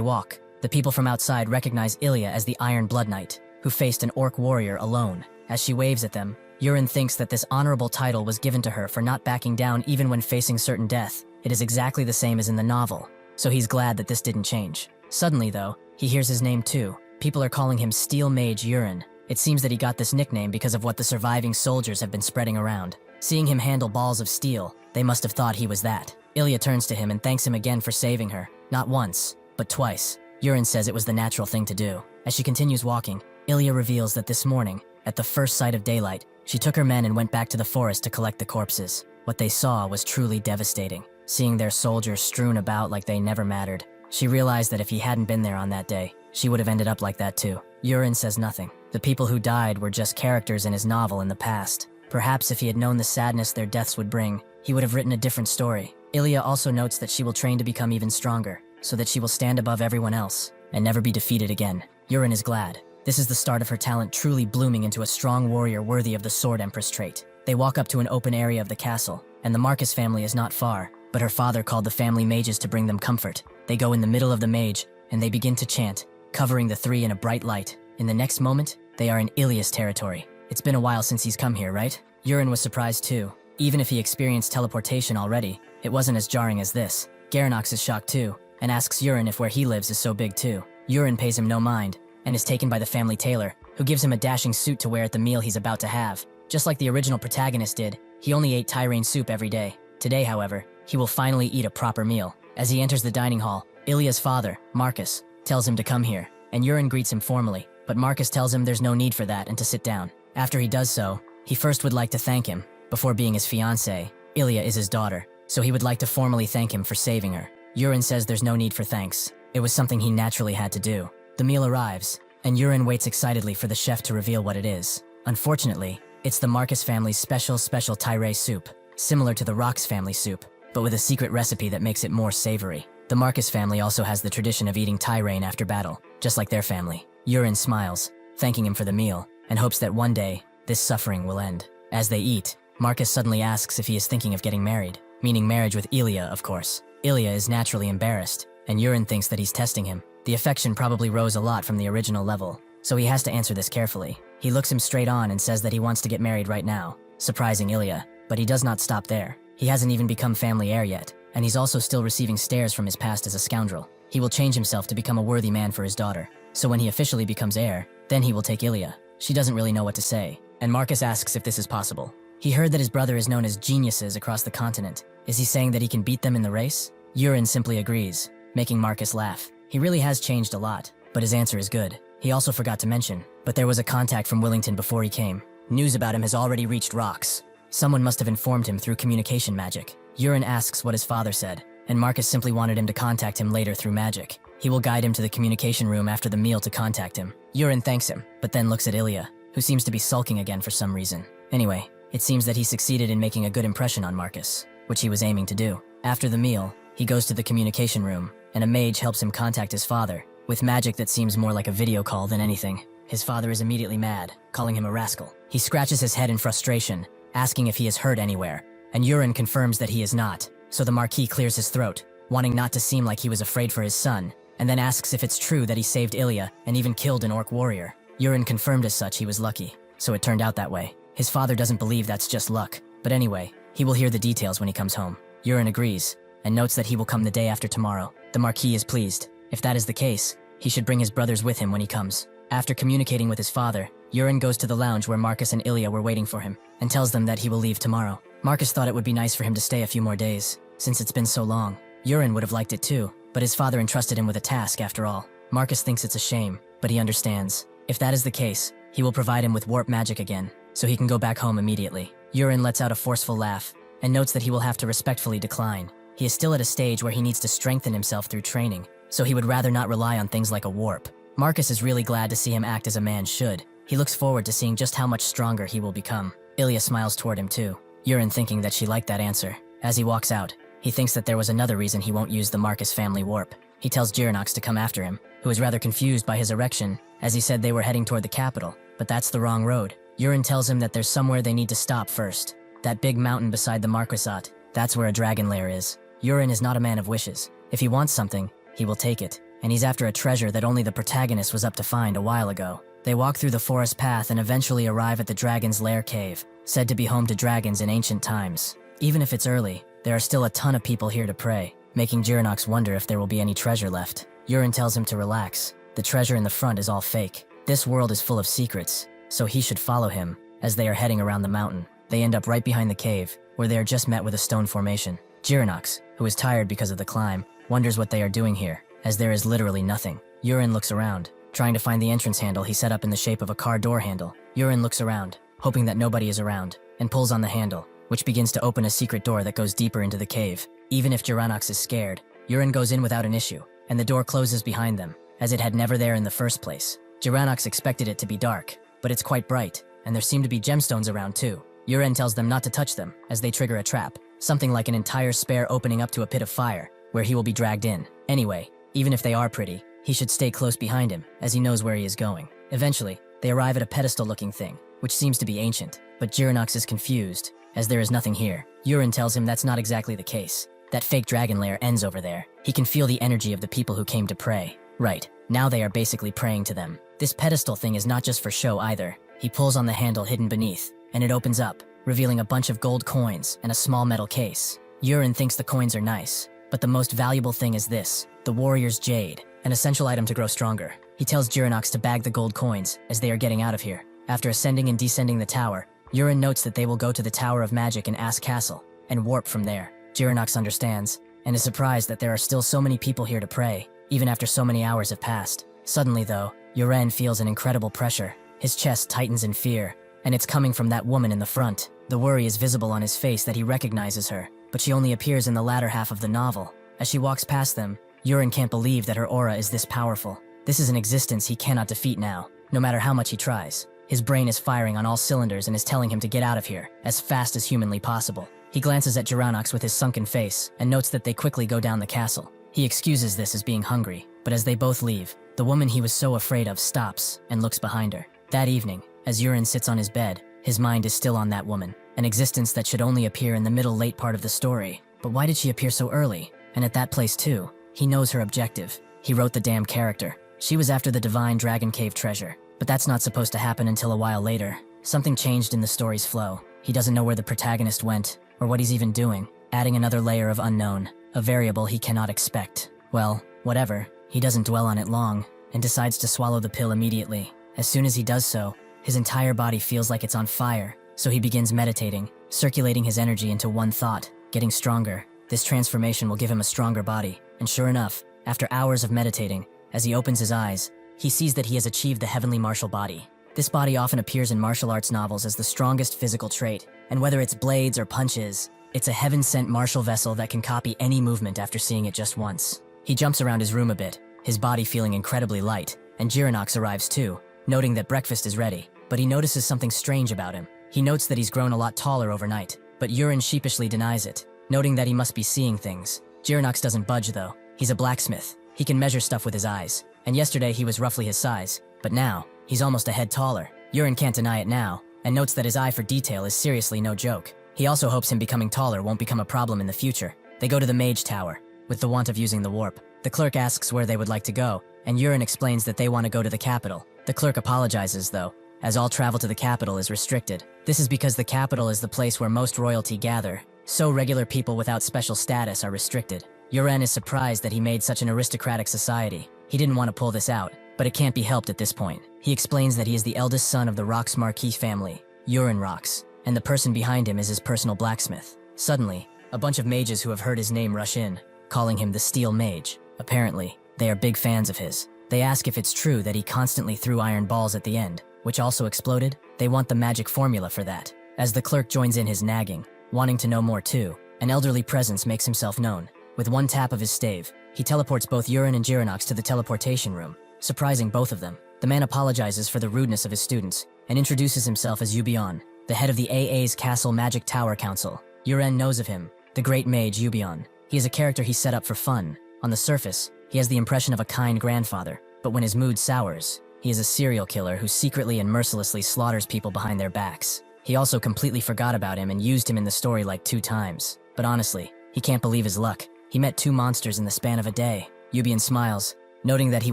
walk, the people from outside recognize Ilya as the Iron Blood Knight, who faced an orc warrior alone. As she waves at them, Urien thinks that this honorable title was given to her for not backing down even when facing certain death. It is exactly the same as in the novel, so he's glad that this didn't change. Suddenly though, he hears his name too. People are calling him Steel Mage Urien. It seems that he got this nickname because of what the surviving soldiers have been spreading around. Seeing him handle balls of steel, they must have thought he was that. Ilya turns to him and thanks him again for saving her. Not once, but twice. Urien says it was the natural thing to do. As she continues walking, Ilya reveals that this morning, at the first sight of daylight, she took her men and went back to the forest to collect the corpses. What they saw was truly devastating. Seeing their soldiers strewn about like they never mattered, she realized that if he hadn't been there on that day, she would have ended up like that too. Urien says nothing. The people who died were just characters in his novel in the past. Perhaps if he had known the sadness their deaths would bring, he would have written a different story. Ilya also notes that she will train to become even stronger, so that she will stand above everyone else, and never be defeated again. Urien is glad. This is the start of her talent truly blooming into a strong warrior worthy of the Sword Empress trait. They walk up to an open area of the castle, and the Marcus family is not far, but her father called the family mages to bring them comfort. They go in the middle of the mage, and they begin to chant, covering the three in a bright light. In the next moment, they are in Ilya's territory. It's been a while since he's come here, right? Urien was surprised too. Even if he experienced teleportation already, it wasn't as jarring as this. Garanox is shocked too, and asks Urien if where he lives is so big too. Urien pays him no mind, and is taken by the family tailor, who gives him a dashing suit to wear at the meal he's about to have. Just like the original protagonist did, he only ate Tyrane soup every day. Today, however, he will finally eat a proper meal. As he enters the dining hall, Ilya's father, Marcus, tells him to come here, and Urien greets him formally, but Marcus tells him there's no need for that and to sit down. After he does so, he first would like to thank him. Before being his fiancée, Ilya is his daughter, so he would like to formally thank him for saving her. Urien says there's no need for thanks. It was something he naturally had to do. The meal arrives, and Urien waits excitedly for the chef to reveal what it is. Unfortunately, it's the Marcus family's special Tyrane soup, similar to the Rox family soup, but with a secret recipe that makes it more savory. The Marcus family also has the tradition of eating Tyrane after battle, just like their family. Urien smiles, thanking him for the meal, and hopes that one day, this suffering will end. As they eat, Marcus suddenly asks if he is thinking of getting married, meaning marriage with Ilya, of course. Ilya is naturally embarrassed, and Urien thinks that he's testing him. The affection probably rose a lot from the original level, so he has to answer this carefully. He looks him straight on and says that he wants to get married right now, surprising Ilya, but he does not stop there. He hasn't even become family heir yet, and he's also still receiving stares from his past as a scoundrel. He will change himself to become a worthy man for his daughter, so when he officially becomes heir, then he will take Ilya. She doesn't really know what to say, and Marcus asks if this is possible. He heard that his brother is known as geniuses across the continent. Is he saying that he can beat them in the race? Urien simply agrees, making Marcus laugh. He really has changed a lot, but his answer is good. He also forgot to mention, but there was a contact from Willington before he came. News about him has already reached Rox. Someone must have informed him through communication magic. Urien asks what his father said, and Marcus simply wanted him to contact him later through magic. He will guide him to the communication room after the meal to contact him. Urien thanks him, but then looks at Ilya, who seems to be sulking again for some reason. Anyway, it seems that he succeeded in making a good impression on Marcus, which he was aiming to do. After the meal, he goes to the communication room, and a mage helps him contact his father, with magic that seems more like a video call than anything. His father is immediately mad, calling him a rascal. He scratches his head in frustration, asking if he is hurt anywhere, and Urien confirms that he is not, so the Marquis clears his throat, wanting not to seem like he was afraid for his son, and then asks if it's true that he saved Ilya and even killed an orc warrior. Yurin confirmed as such he was lucky, so it turned out that way. His father doesn't believe that's just luck, but anyway, he will hear the details when he comes home. Yurin agrees, and notes that he will come the day after tomorrow. The Marquis is pleased. If that is the case, he should bring his brothers with him when he comes. After communicating with his father, Yurin goes to the lounge where Marcus and Ilya were waiting for him, and tells them that he will leave tomorrow. Marcus thought it would be nice for him to stay a few more days, since it's been so long. Yurin would have liked it too, but his father entrusted him with a task after all. Marcus thinks it's a shame, but he understands. If that is the case, he will provide him with warp magic again, so he can go back home immediately. Yurin lets out a forceful laugh, and notes that he will have to respectfully decline. He is still at a stage where he needs to strengthen himself through training, so he would rather not rely on things like a warp. Marcus is really glad to see him act as a man should. He looks forward to seeing just how much stronger he will become. Ilya smiles toward him too, Yurin thinking that she liked that answer. As he walks out, he thinks that there was another reason he won't use the Marcus family warp. He tells Girinox to come after him, who is rather confused by his erection, as he said they were heading toward the capital, but that's the wrong road. Yurin tells him that there's somewhere they need to stop first. That big mountain beside the Marquisate, that's where a dragon lair is. Yurin is not a man of wishes. If he wants something, he will take it, and he's after a treasure that only the protagonist was up to find a while ago. They walk through the forest path and eventually arrive at the Dragon's Lair cave, said to be home to dragons in ancient times. Even if it's early, there are still a ton of people here to pray, making Girinox wonder if there will be any treasure left. Yurin tells him to relax. The treasure in the front is all fake. This world is full of secrets, so he should follow him. As they are heading around the mountain, they end up right behind the cave, where they are just met with a stone formation. Girinox, who is tired because of the climb, wonders what they are doing here, as there is literally nothing. Yurin looks around, trying to find the entrance handle he set up in the shape of a car door handle. Yurin looks around, hoping that nobody is around, and pulls on the handle, which begins to open a secret door that goes deeper into the cave. Even if Girinox is scared, Yurin goes in without an issue, and the door closes behind them, as it had never there in the first place. Girinox expected it to be dark, but it's quite bright, and there seem to be gemstones around too. Yurin tells them not to touch them, as they trigger a trap, something like an entire spare opening up to a pit of fire, where he will be dragged in. Anyway, even if they are pretty, he should stay close behind him, as he knows where he is going. Eventually, they arrive at a pedestal-looking thing, which seems to be ancient, but Girinox is confused, as there is nothing here. Yurin tells him that's not exactly the case. That fake dragon lair ends over there. He can feel the energy of the people who came to pray. Right, now they are basically praying to them. This pedestal thing is not just for show either. He pulls on the handle hidden beneath, and it opens up, revealing a bunch of gold coins and a small metal case. Yurin thinks the coins are nice, but the most valuable thing is this, the warrior's jade, an essential item to grow stronger. He tells Girinox to bag the gold coins as they are getting out of here. After ascending and descending the tower, Yurin notes that they will go to the Tower of Magic in Ass Castle, and warp from there. Girinox understands, and is surprised that there are still so many people here to pray, even after so many hours have passed. Suddenly though, Yurin feels an incredible pressure. His chest tightens in fear, and it's coming from that woman in the front. The worry is visible on his face that he recognizes her, but she only appears in the latter half of the novel. As she walks past them, Yurin can't believe that her aura is this powerful. This is an existence he cannot defeat now, no matter how much he tries. His brain is firing on all cylinders and is telling him to get out of here, as fast as humanly possible. He glances at Girinox with his sunken face, and notes that they quickly go down the castle. He excuses this as being hungry, but as they both leave, the woman he was so afraid of stops and looks behind her. That evening, as Yurin sits on his bed, his mind is still on that woman, an existence that should only appear in the late part of the story. But why did she appear so early? And at that place too? He knows her objective. He wrote the damn character. She was after the divine Dragon Cave treasure, but that's not supposed to happen until a while later. Something changed in the story's flow. He doesn't know where the protagonist went, or what he's even doing, adding another layer of unknown, a variable he cannot expect. Well, whatever. He doesn't dwell on it long, and decides to swallow the pill immediately. As soon as he does so, his entire body feels like it's on fire, so he begins meditating, circulating his energy into one thought, getting stronger. This transformation will give him a stronger body, and sure enough, after hours of meditating, as he opens his eyes, he sees that he has achieved the heavenly martial body. This body often appears in martial arts novels as the strongest physical trait, and whether it's blades or punches, it's a heaven-sent martial vessel that can copy any movement after seeing it just once. He jumps around his room a bit, his body feeling incredibly light, and Girinox arrives too, noting that breakfast is ready, but he notices something strange about him. He notes that he's grown a lot taller overnight, but Yurin sheepishly denies it, noting that he must be seeing things. Girinox doesn't budge though. He's a blacksmith. He can measure stuff with his eyes, and yesterday he was roughly his size, but now, he's almost a head taller. Yurin can't deny it now, and notes that his eye for detail is seriously no joke. He also hopes him becoming taller won't become a problem in the future. They go to the Mage Tower, with the want of using the warp. The clerk asks where they would like to go, and Yurin explains that they want to go to the capital. The clerk apologizes, though, as all travel to the capital is restricted. This is because the capital is the place where most royalty gather, so regular people without special status are restricted. Yurin is surprised that he made such an aristocratic society. He didn't want to pull this out, but it can't be helped at this point. He explains that he is the eldest son of the Rox Marquis family, Yurin Rox, and the person behind him is his personal blacksmith. Suddenly, a bunch of mages who have heard his name rush in, calling him the Steel Mage. Apparently, they are big fans of his. They ask if it's true that he constantly threw iron balls at the end, which also exploded. They want the magic formula for that. As the clerk joins in his nagging, wanting to know more too, an elderly presence makes himself known. With one tap of his stave, he teleports both Yurin and Jiranox to the teleportation room, surprising both of them. The man apologizes for the rudeness of his students, and introduces himself as Yubion, the head of the AA's Castle Magic Tower Council. Yurin knows of him, the great mage Yubion. He is a character he set up for fun. On the surface, he has the impression of a kind grandfather, but when his mood sours, he is a serial killer who secretly and mercilessly slaughters people behind their backs. He also completely forgot about him and used him in the story like 2 times. But honestly, he can't believe his luck. He met 2 monsters in the span of a day. Yubion smiles, noting that he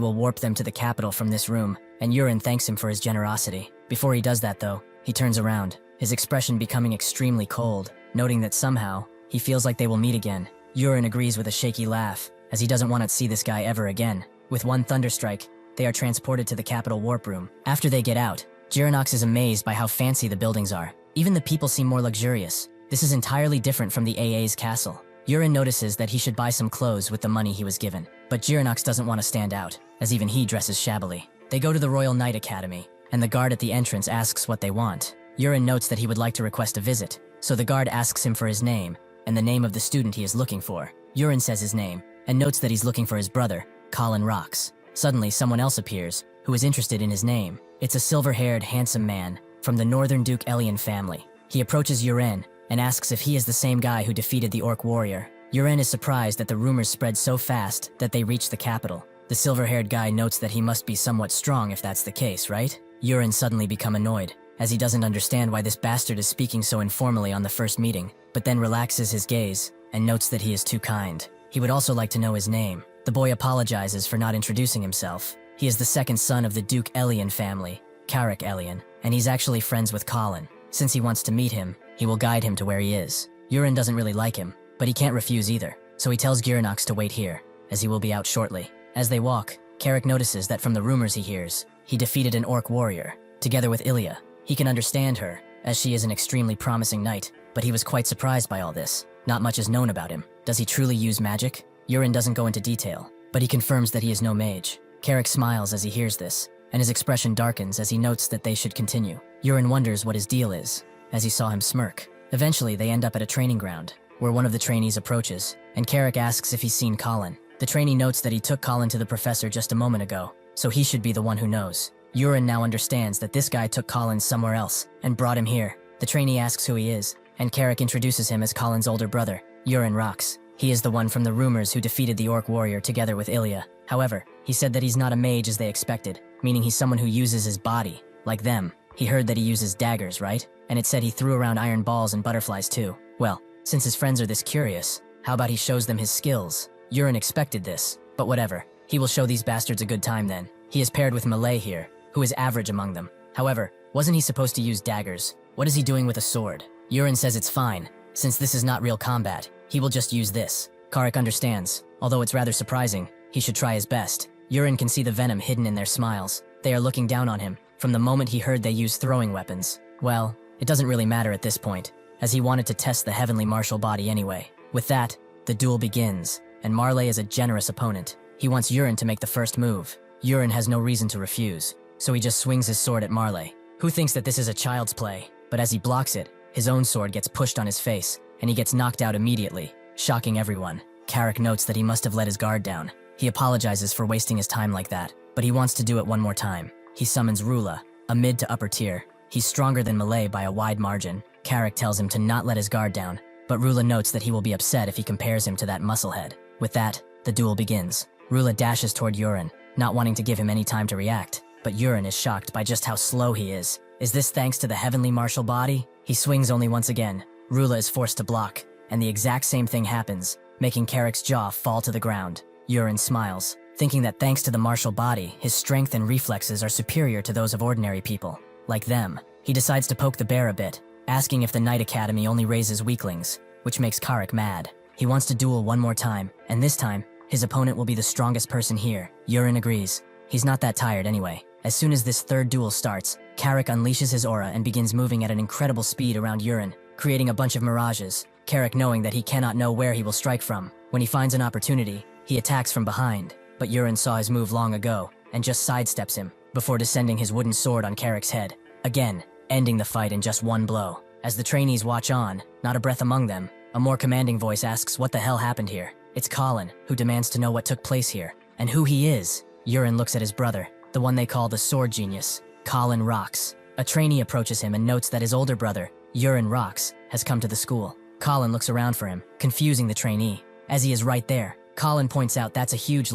will warp them to the capital from this room, and Yurin thanks him for his generosity. Before he does that though, he turns around, his expression becoming extremely cold, noting that somehow, he feels like they will meet again. Yurin agrees with a shaky laugh, as he doesn't want to see this guy ever again. With one thunderstrike, they are transported to the capital warp room. After they get out, Jiranox is amazed by how fancy the buildings are. Even the people seem more luxurious. This is entirely different from the AA's castle. Yurin notices that he should buy some clothes with the money he was given, but Jiranox doesn't want to stand out, as even he dresses shabbily. They go to the Royal Knight Academy, and the guard at the entrance asks what they want. Yurin notes that he would like to request a visit, so the guard asks him for his name, and the name of the student he is looking for. Yurin says his name, and notes that he's looking for his brother, Colin Rox. Suddenly, someone else appears, who is interested in his name. It's a silver-haired, handsome man from the Northern Duke Elian family. He approaches Yurin and asks if he is the same guy who defeated the Orc warrior. Yurin is surprised that the rumors spread so fast that they reach the capital. The silver-haired guy notes that he must be somewhat strong if that's the case, right? Yurin suddenly becomes annoyed, as he doesn't understand why this bastard is speaking so informally on the first meeting, but then relaxes his gaze and notes that he is too kind. He would also like to know his name. The boy apologizes for not introducing himself. He is the second son of the Duke Elian family, Carrick Elian, and he's actually friends with Colin. Since he wants to meet him, he will guide him to where he is. Yurin doesn't really like him, but he can't refuse either, so he tells Jiranox to wait here, as he will be out shortly. As they walk, Carrick notices that from the rumors he hears, he defeated an Orc warrior, together with Ilya. He can understand her, as she is an extremely promising knight, but he was quite surprised by all this. Not much is known about him. Does he truly use magic? Yurin doesn't go into detail, but he confirms that he is no mage. Carrick smiles as he hears this, and his expression darkens as he notes that they should continue. Yurin wonders what his deal is, as he saw him smirk. Eventually, they end up at a training ground, where one of the trainees approaches, and Carrick asks if he's seen Colin. The trainee notes that he took Colin to the professor just a moment ago, so he should be the one who knows. Yurin now understands that this guy took Colin somewhere else and brought him here. The trainee asks who he is, and Carrick introduces him as Colin's older brother, Yurin Rox. He is the one from the rumors who defeated the Orc warrior together with Ilya. However, he said that he's not a mage as they expected, meaning he's someone who uses his body, like them. He heard that he uses daggers, right? And it said he threw around iron balls and butterflies too. Well, since his friends are this curious, how about he shows them his skills? Yurin expected this, but whatever. He will show these bastards a good time then. He is paired with Malay here, who is average among them. However, wasn't he supposed to use daggers? What is he doing with a sword? Yurin says it's fine. Since this is not real combat, he will just use this. Carrick understands. Although it's rather surprising, he should try his best. Yurin can see the venom hidden in their smiles. They are looking down on him, from the moment he heard they use throwing weapons. Well, it doesn't really matter at this point, as he wanted to test the heavenly martial body anyway. With that, the duel begins, and Marley is a generous opponent. He wants Yurin to make the first move. Yurin has no reason to refuse, so he just swings his sword at Marley, who thinks that this is a child's play. But as he blocks it, his own sword gets pushed on his face, and he gets knocked out immediately, shocking everyone. Carrick notes that he must have let his guard down. He apologizes for wasting his time like that, but he wants to do it one more time. He summons Rula, a mid to upper tier. He's stronger than Malay by a wide margin. Carrick tells him to not let his guard down, but Rula notes that he will be upset if he compares him to that musclehead. With that, the duel begins. Rula dashes toward Yurin, not wanting to give him any time to react, but Yurin is shocked by just how slow he is. Is this thanks to the heavenly martial body? He swings only once again. Rula is forced to block, and the exact same thing happens, making Carrick's jaw fall to the ground. Yurin smiles, thinking that thanks to the martial body, his strength and reflexes are superior to those of ordinary people. Like them, he decides to poke the bear a bit, asking if the Knight Academy only raises weaklings, which makes Karik mad. He wants to duel one more time, and this time, his opponent will be the strongest person here. Yurin agrees. He's not that tired anyway. As soon as this third duel starts, Karik unleashes his aura and begins moving at an incredible speed around Yurin, creating a bunch of mirages, Karik knowing that he cannot know where he will strike from. When he finds an opportunity, he attacks from behind, but Yurin saw his move long ago and just sidesteps him before descending his wooden sword on Karik's head, again, ending the fight in just one blow. As the trainees watch on, not a breath among them, a more commanding voice asks what the hell happened here. It's Colin, who demands to know what took place here, and who he is. Yurin looks at his brother, the one they call the sword genius. Colin rocks. A trainee approaches him and notes that his older brother, Yurin Rocks, has come to the school. Colin looks around for him, confusing the trainee. As he is right there, Colin points out that's a huge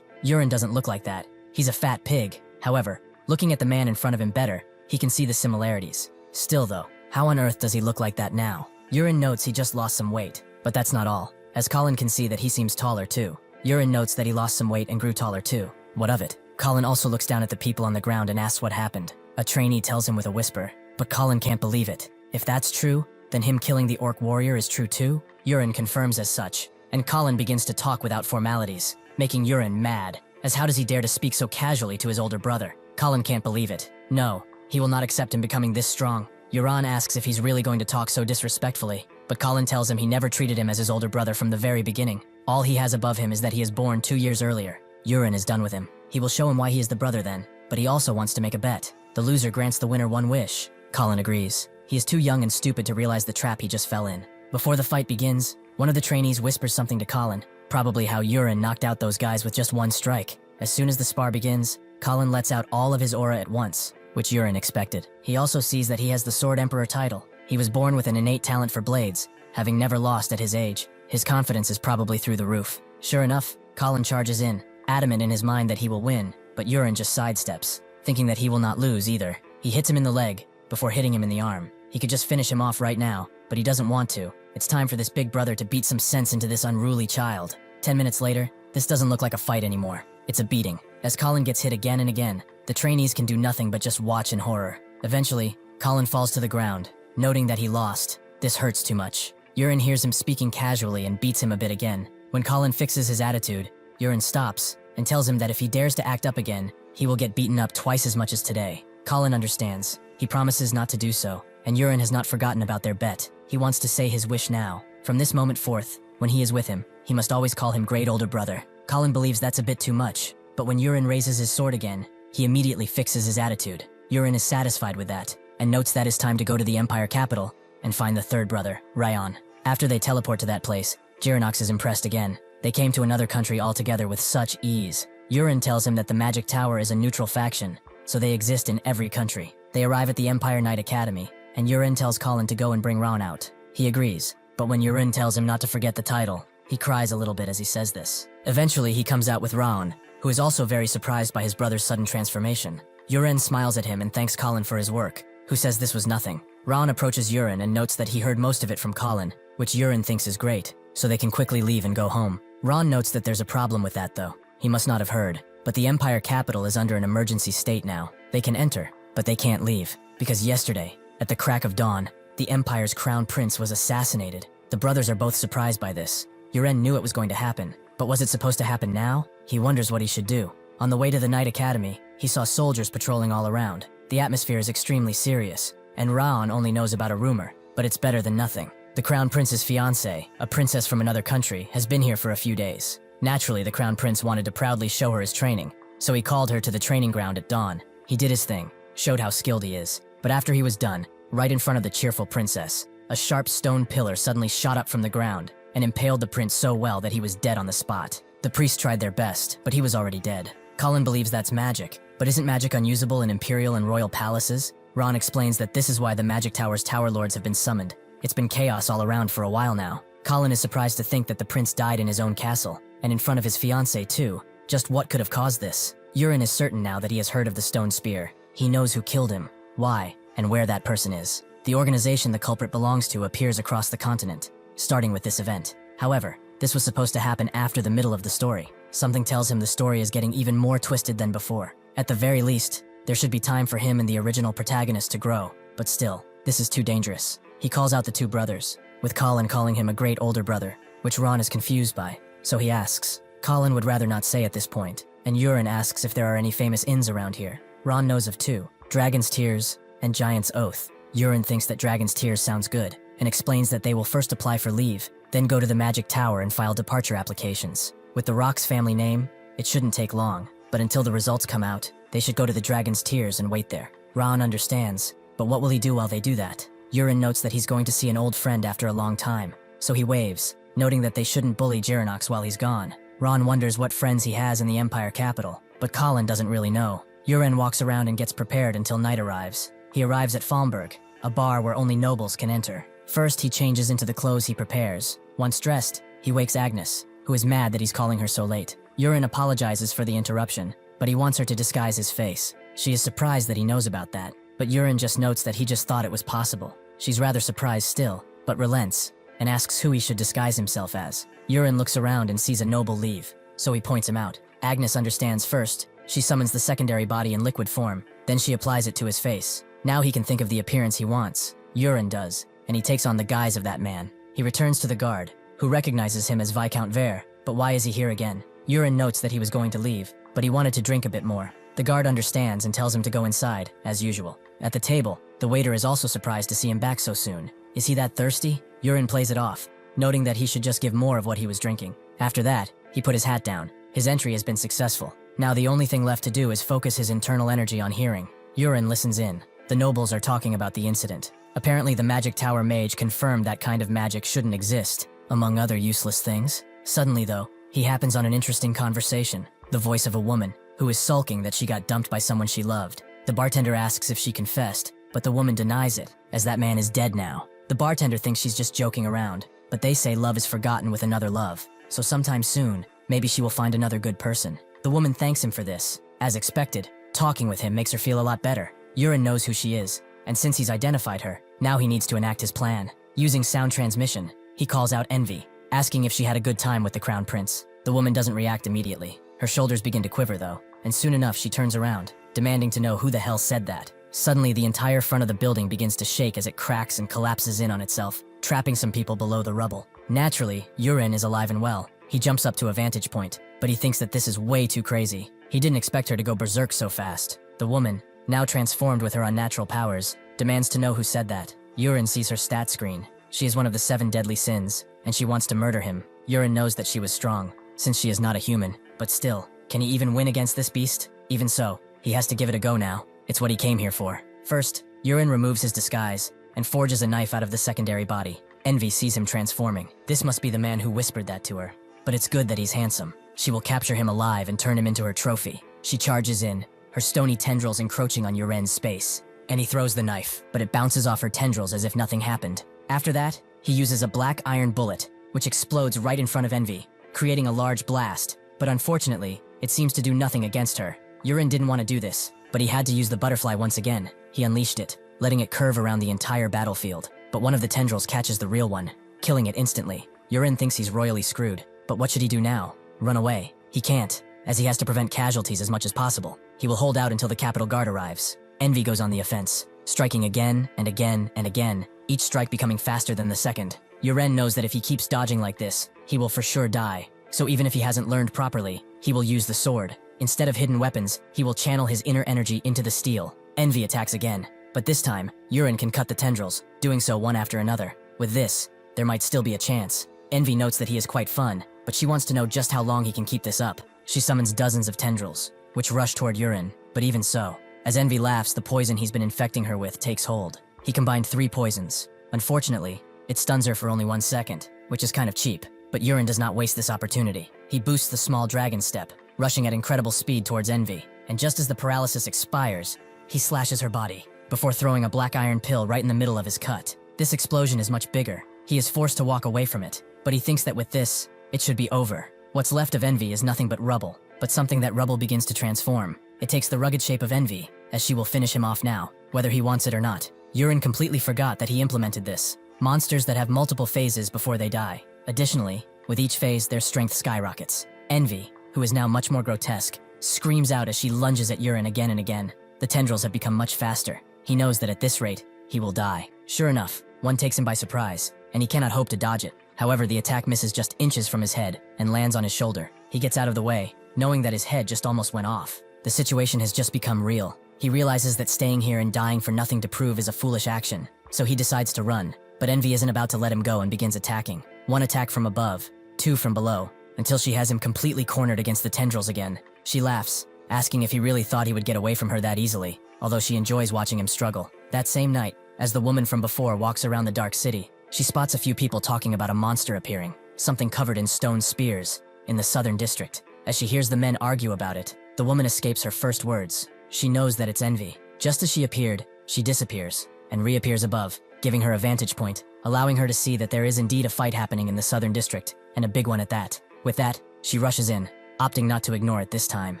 Yurin doesn't look like that. He's a fat pig. However, looking at the man in front of him better, he can see the similarities. Still though, how on earth does he look like that now? Yurin notes he just lost some weight, but that's not all, as Colin can see that he seems taller too. Yurin notes that he lost some weight and grew taller too. What of it? Colin also looks down at the people on the ground and asks what happened. A trainee tells him with a whisper, but Colin can't believe it. If that's true, then him killing the orc warrior is true too? Yurin confirms as such, and Colin begins to talk without formalities, making Yurin mad, as how does he dare to speak so casually to his older brother? Colin can't believe it. No, he will not accept him becoming this strong. Yuran asks if he's really going to talk so disrespectfully, but Colin tells him he never treated him as his older brother from the very beginning. All he has above him is that he is born 2 years earlier. Yurin is done with him. He will show him why he is the brother then, but he also wants to make a bet. The loser grants the winner one wish. Colin agrees. He is too young and stupid to realize the trap he just fell in. Before the fight begins, one of the trainees whispers something to Colin, probably how Yurin knocked out those guys with just one strike. As soon as the spar begins, Colin lets out all of his aura at once, which Yurin expected. He also sees that he has the Sword Emperor title. He was born with an innate talent for blades, having never lost at his age. His confidence is probably through the roof. Sure enough, Colin charges in, adamant in his mind that he will win, but Yurin just sidesteps, thinking that he will not lose either. He hits him in the leg, before hitting him in the arm. He could just finish him off right now, but he doesn't want to. It's time for this big brother to beat some sense into this unruly child. 10 minutes later, this doesn't look like a fight anymore. It's a beating. As Colin gets hit again and again, the trainees can do nothing but just watch in horror. Eventually, Colin falls to the ground, noting that he lost. This hurts too much. Yurin hears him speaking casually and beats him a bit again. When Colin fixes his attitude, Yurin stops and tells him that if he dares to act up again, he will get beaten up twice as much as today. Colin understands. He promises not to do so, and Yurin has not forgotten about their bet. He wants to say his wish now. From this moment forth, when he is with him, he must always call him great older brother. Colin believes that's a bit too much, but when Yurin raises his sword again, he immediately fixes his attitude. Yurin is satisfied with that, and notes that it's time to go to the Empire capital and find the third brother, Ryan. After they teleport to that place, Jiranox is impressed again. They came to another country altogether with such ease. Yurin tells him that the Magic Tower is a neutral faction, so they exist in every country. They arrive at the Empire Knight Academy, and Yurin tells Colin to go and bring Ron out. He agrees, but when Yurin tells him not to forget the title, he cries a little bit as he says this. Eventually, he comes out with Ron, who is also very surprised by his brother's sudden transformation. Yurin smiles at him and thanks Colin for his work, who says this was nothing. Ron approaches Yurin and notes that he heard most of it from Colin, which Yurin thinks is great, so they can quickly leave and go home. Ron notes that there's a problem with that though. He must not have heard, but the Empire capital is under an emergency state now. They can enter, but they can't leave, because yesterday, at the crack of dawn, the Empire's crown prince was assassinated. The brothers are both surprised by this. Yuren knew it was going to happen, but was it supposed to happen now? He wonders what he should do. On the way to the Knight Academy, he saw soldiers patrolling all around. The atmosphere is extremely serious, and Raon only knows about a rumor, but it's better than nothing. The Crown Prince's fiancée, a princess from another country, has been here for a few days. Naturally, the Crown Prince wanted to proudly show her his training, so he called her to the training ground at dawn. He did his thing, showed how skilled he is, but after he was done, right in front of the cheerful princess, a sharp stone pillar suddenly shot up from the ground and impaled the prince so well that he was dead on the spot. The priests tried their best, but he was already dead. Colin believes that's magic, but isn't magic unusable in imperial and royal palaces? Ron explains that this is why the Magic Tower's Tower Lords have been summoned. It's been chaos all around for a while now. Colin is surprised to think that the prince died in his own castle, and in front of his fiancée too. Just what could have caused this? Yurin is certain now that he has heard of the stone spear. He knows who killed him, why, and where that person is. The organization the culprit belongs to appears across the continent, starting with this event. However, this was supposed to happen after the middle of the story. Something tells him the story is getting even more twisted than before. At the very least, there should be time for him and the original protagonist to grow, but still, this is too dangerous. He calls out the two brothers, with Colin calling him a great older brother, which Ron is confused by, so he asks. Colin would rather not say at this point, and Urin asks if there are any famous inns around here. Ron knows of two, Dragon's Tears and Giant's Oath. Urin thinks that Dragon's Tears sounds good, and explains that they will first apply for leave, then go to the Magic Tower and file departure applications. With the Rock's family name, it shouldn't take long, but until the results come out, they should go to the Dragon's Tears and wait there. Ron understands, but what will he do while they do that? Urin notes that he's going to see an old friend after a long time, so he waves, noting that they shouldn't bully Girinox while he's gone. Ron wonders what friends he has in the Empire capital, but Colin doesn't really know. Urin walks around and gets prepared until night arrives. He arrives at Falmberg, a bar where only nobles can enter. First, he changes into the clothes he prepares. Once dressed, he wakes Agnes, who is mad that he's calling her so late. Urin apologizes for the interruption, but he wants her to disguise his face. She is surprised that he knows about that, but Urin just notes that he just thought it was possible. She's rather surprised still, but relents, and asks who he should disguise himself as. Urin looks around and sees a noble leave, so he points him out. Agnes understands first. She summons the secondary body in liquid form, then she applies it to his face. Now he can think of the appearance he wants. Urin does, and he takes on the guise of that man. He returns to the guard, who recognizes him as Viscount Vere, but why is he here again? Urin notes that he was going to leave, but he wanted to drink a bit more. The guard understands and tells him to go inside, as usual. At the table, the waiter is also surprised to see him back so soon. Is he that thirsty? Urin plays it off, noting that he should just give more of what he was drinking. After that, he put his hat down. His entry has been successful. Now the only thing left to do is focus his internal energy on hearing. Urin listens in. The nobles are talking about the incident. Apparently the Magic Tower mage confirmed that kind of magic shouldn't exist, among other useless things. Suddenly though, he happens on an interesting conversation. The voice of a woman, who is sulking that she got dumped by someone she loved. The bartender asks if she confessed, but the woman denies it, as that man is dead now. The bartender thinks she's just joking around, but they say love is forgotten with another love, so sometime soon, maybe she will find another good person. The woman thanks him for this. As expected, talking with him makes her feel a lot better. Urin knows who she is, and since he's identified her, now he needs to enact his plan. Using sound transmission, he calls out Envy, asking if she had a good time with the Crown Prince. The woman doesn't react immediately. Her shoulders begin to quiver though, and soon enough she turns around, demanding to know who the hell said that. Suddenly the entire front of the building begins to shake as it cracks and collapses in on itself, trapping some people below the rubble. Naturally, Urin is alive and well. He jumps up to a vantage point, but he thinks that this is way too crazy. He didn't expect her to go berserk so fast. The woman, now transformed with her unnatural powers, demands to know who said that. Urin sees her stat screen. She is one of the 7 deadly sins, and she wants to murder him. Urin knows that she was strong, since she is not a human, but still, can he even win against this beast? Even so, he has to give it a go now. It's what he came here for. First, Urin removes his disguise, and forges a knife out of the secondary body. Envy sees him transforming. This must be the man who whispered that to her. But it's good that he's handsome. She will capture him alive and turn him into her trophy. She charges in, her stony tendrils encroaching on Urin's space. And he throws the knife, but it bounces off her tendrils as if nothing happened. After that, he uses a black iron bullet, which explodes right in front of Envy, creating a large blast. But unfortunately, it seems to do nothing against her. Urin didn't want to do this, but he had to use the butterfly once again. He unleashed it, letting it curve around the entire battlefield. But one of the tendrils catches the real one, killing it instantly. Urin thinks he's royally screwed. But what should he do now? Run away? He can't, as he has to prevent casualties as much as possible. He will hold out until the Capital Guard arrives. Envy goes on the offense, striking again and again and again, each strike becoming faster than the second. Urin knows that if he keeps dodging like this, he will for sure die. So even if he hasn't learned properly, he will use the sword. Instead of hidden weapons, he will channel his inner energy into the steel. Envy attacks again, but this time, Urin can cut the tendrils, doing so one after another. With this, there might still be a chance. Envy notes that he is quite fun, but she wants to know just how long he can keep this up. She summons dozens of tendrils, which rush toward Urin, but even so, as Envy laughs, the poison he's been infecting her with takes hold. He combined 3 poisons. Unfortunately, it stuns her for only 1 second, which is kind of cheap, but Urin does not waste this opportunity. He boosts the small dragon step, rushing at incredible speed towards Envy, and just as the paralysis expires, he slashes her body, before throwing a black iron pill right in the middle of his cut. This explosion is much bigger. He is forced to walk away from it, but he thinks that with this, it should be over. What's left of Envy is nothing but rubble, but something that rubble begins to transform. It takes the rugged shape of Envy, as she will finish him off now, whether he wants it or not. Urin completely forgot that he implemented this. Monsters that have multiple phases before they die. Additionally, with each phase, their strength skyrockets. Envy, who is now much more grotesque, screams out as she lunges at Yurin again and again. The tendrils have become much faster. He knows that at this rate, he will die. Sure enough, one takes him by surprise, and he cannot hope to dodge it. However, the attack misses just inches from his head and lands on his shoulder. He gets out of the way, knowing that his head just almost went off. The situation has just become real. He realizes that staying here and dying for nothing to prove is a foolish action, so he decides to run. But Envy isn't about to let him go and begins attacking. One attack from above, two from below, until she has him completely cornered against the tendrils again. She laughs, asking if he really thought he would get away from her that easily, although she enjoys watching him struggle. That same night, as the woman from before walks around the dark city, she spots a few people talking about a monster appearing, something covered in stone spears, in the southern district. As she hears the men argue about it, the woman escapes her first words. She knows that it's Envy. Just as she appeared, she disappears, and reappears above, giving her a vantage point, allowing her to see that there is indeed a fight happening in the southern district, and a big one at that. With that, she rushes in, opting not to ignore it this time.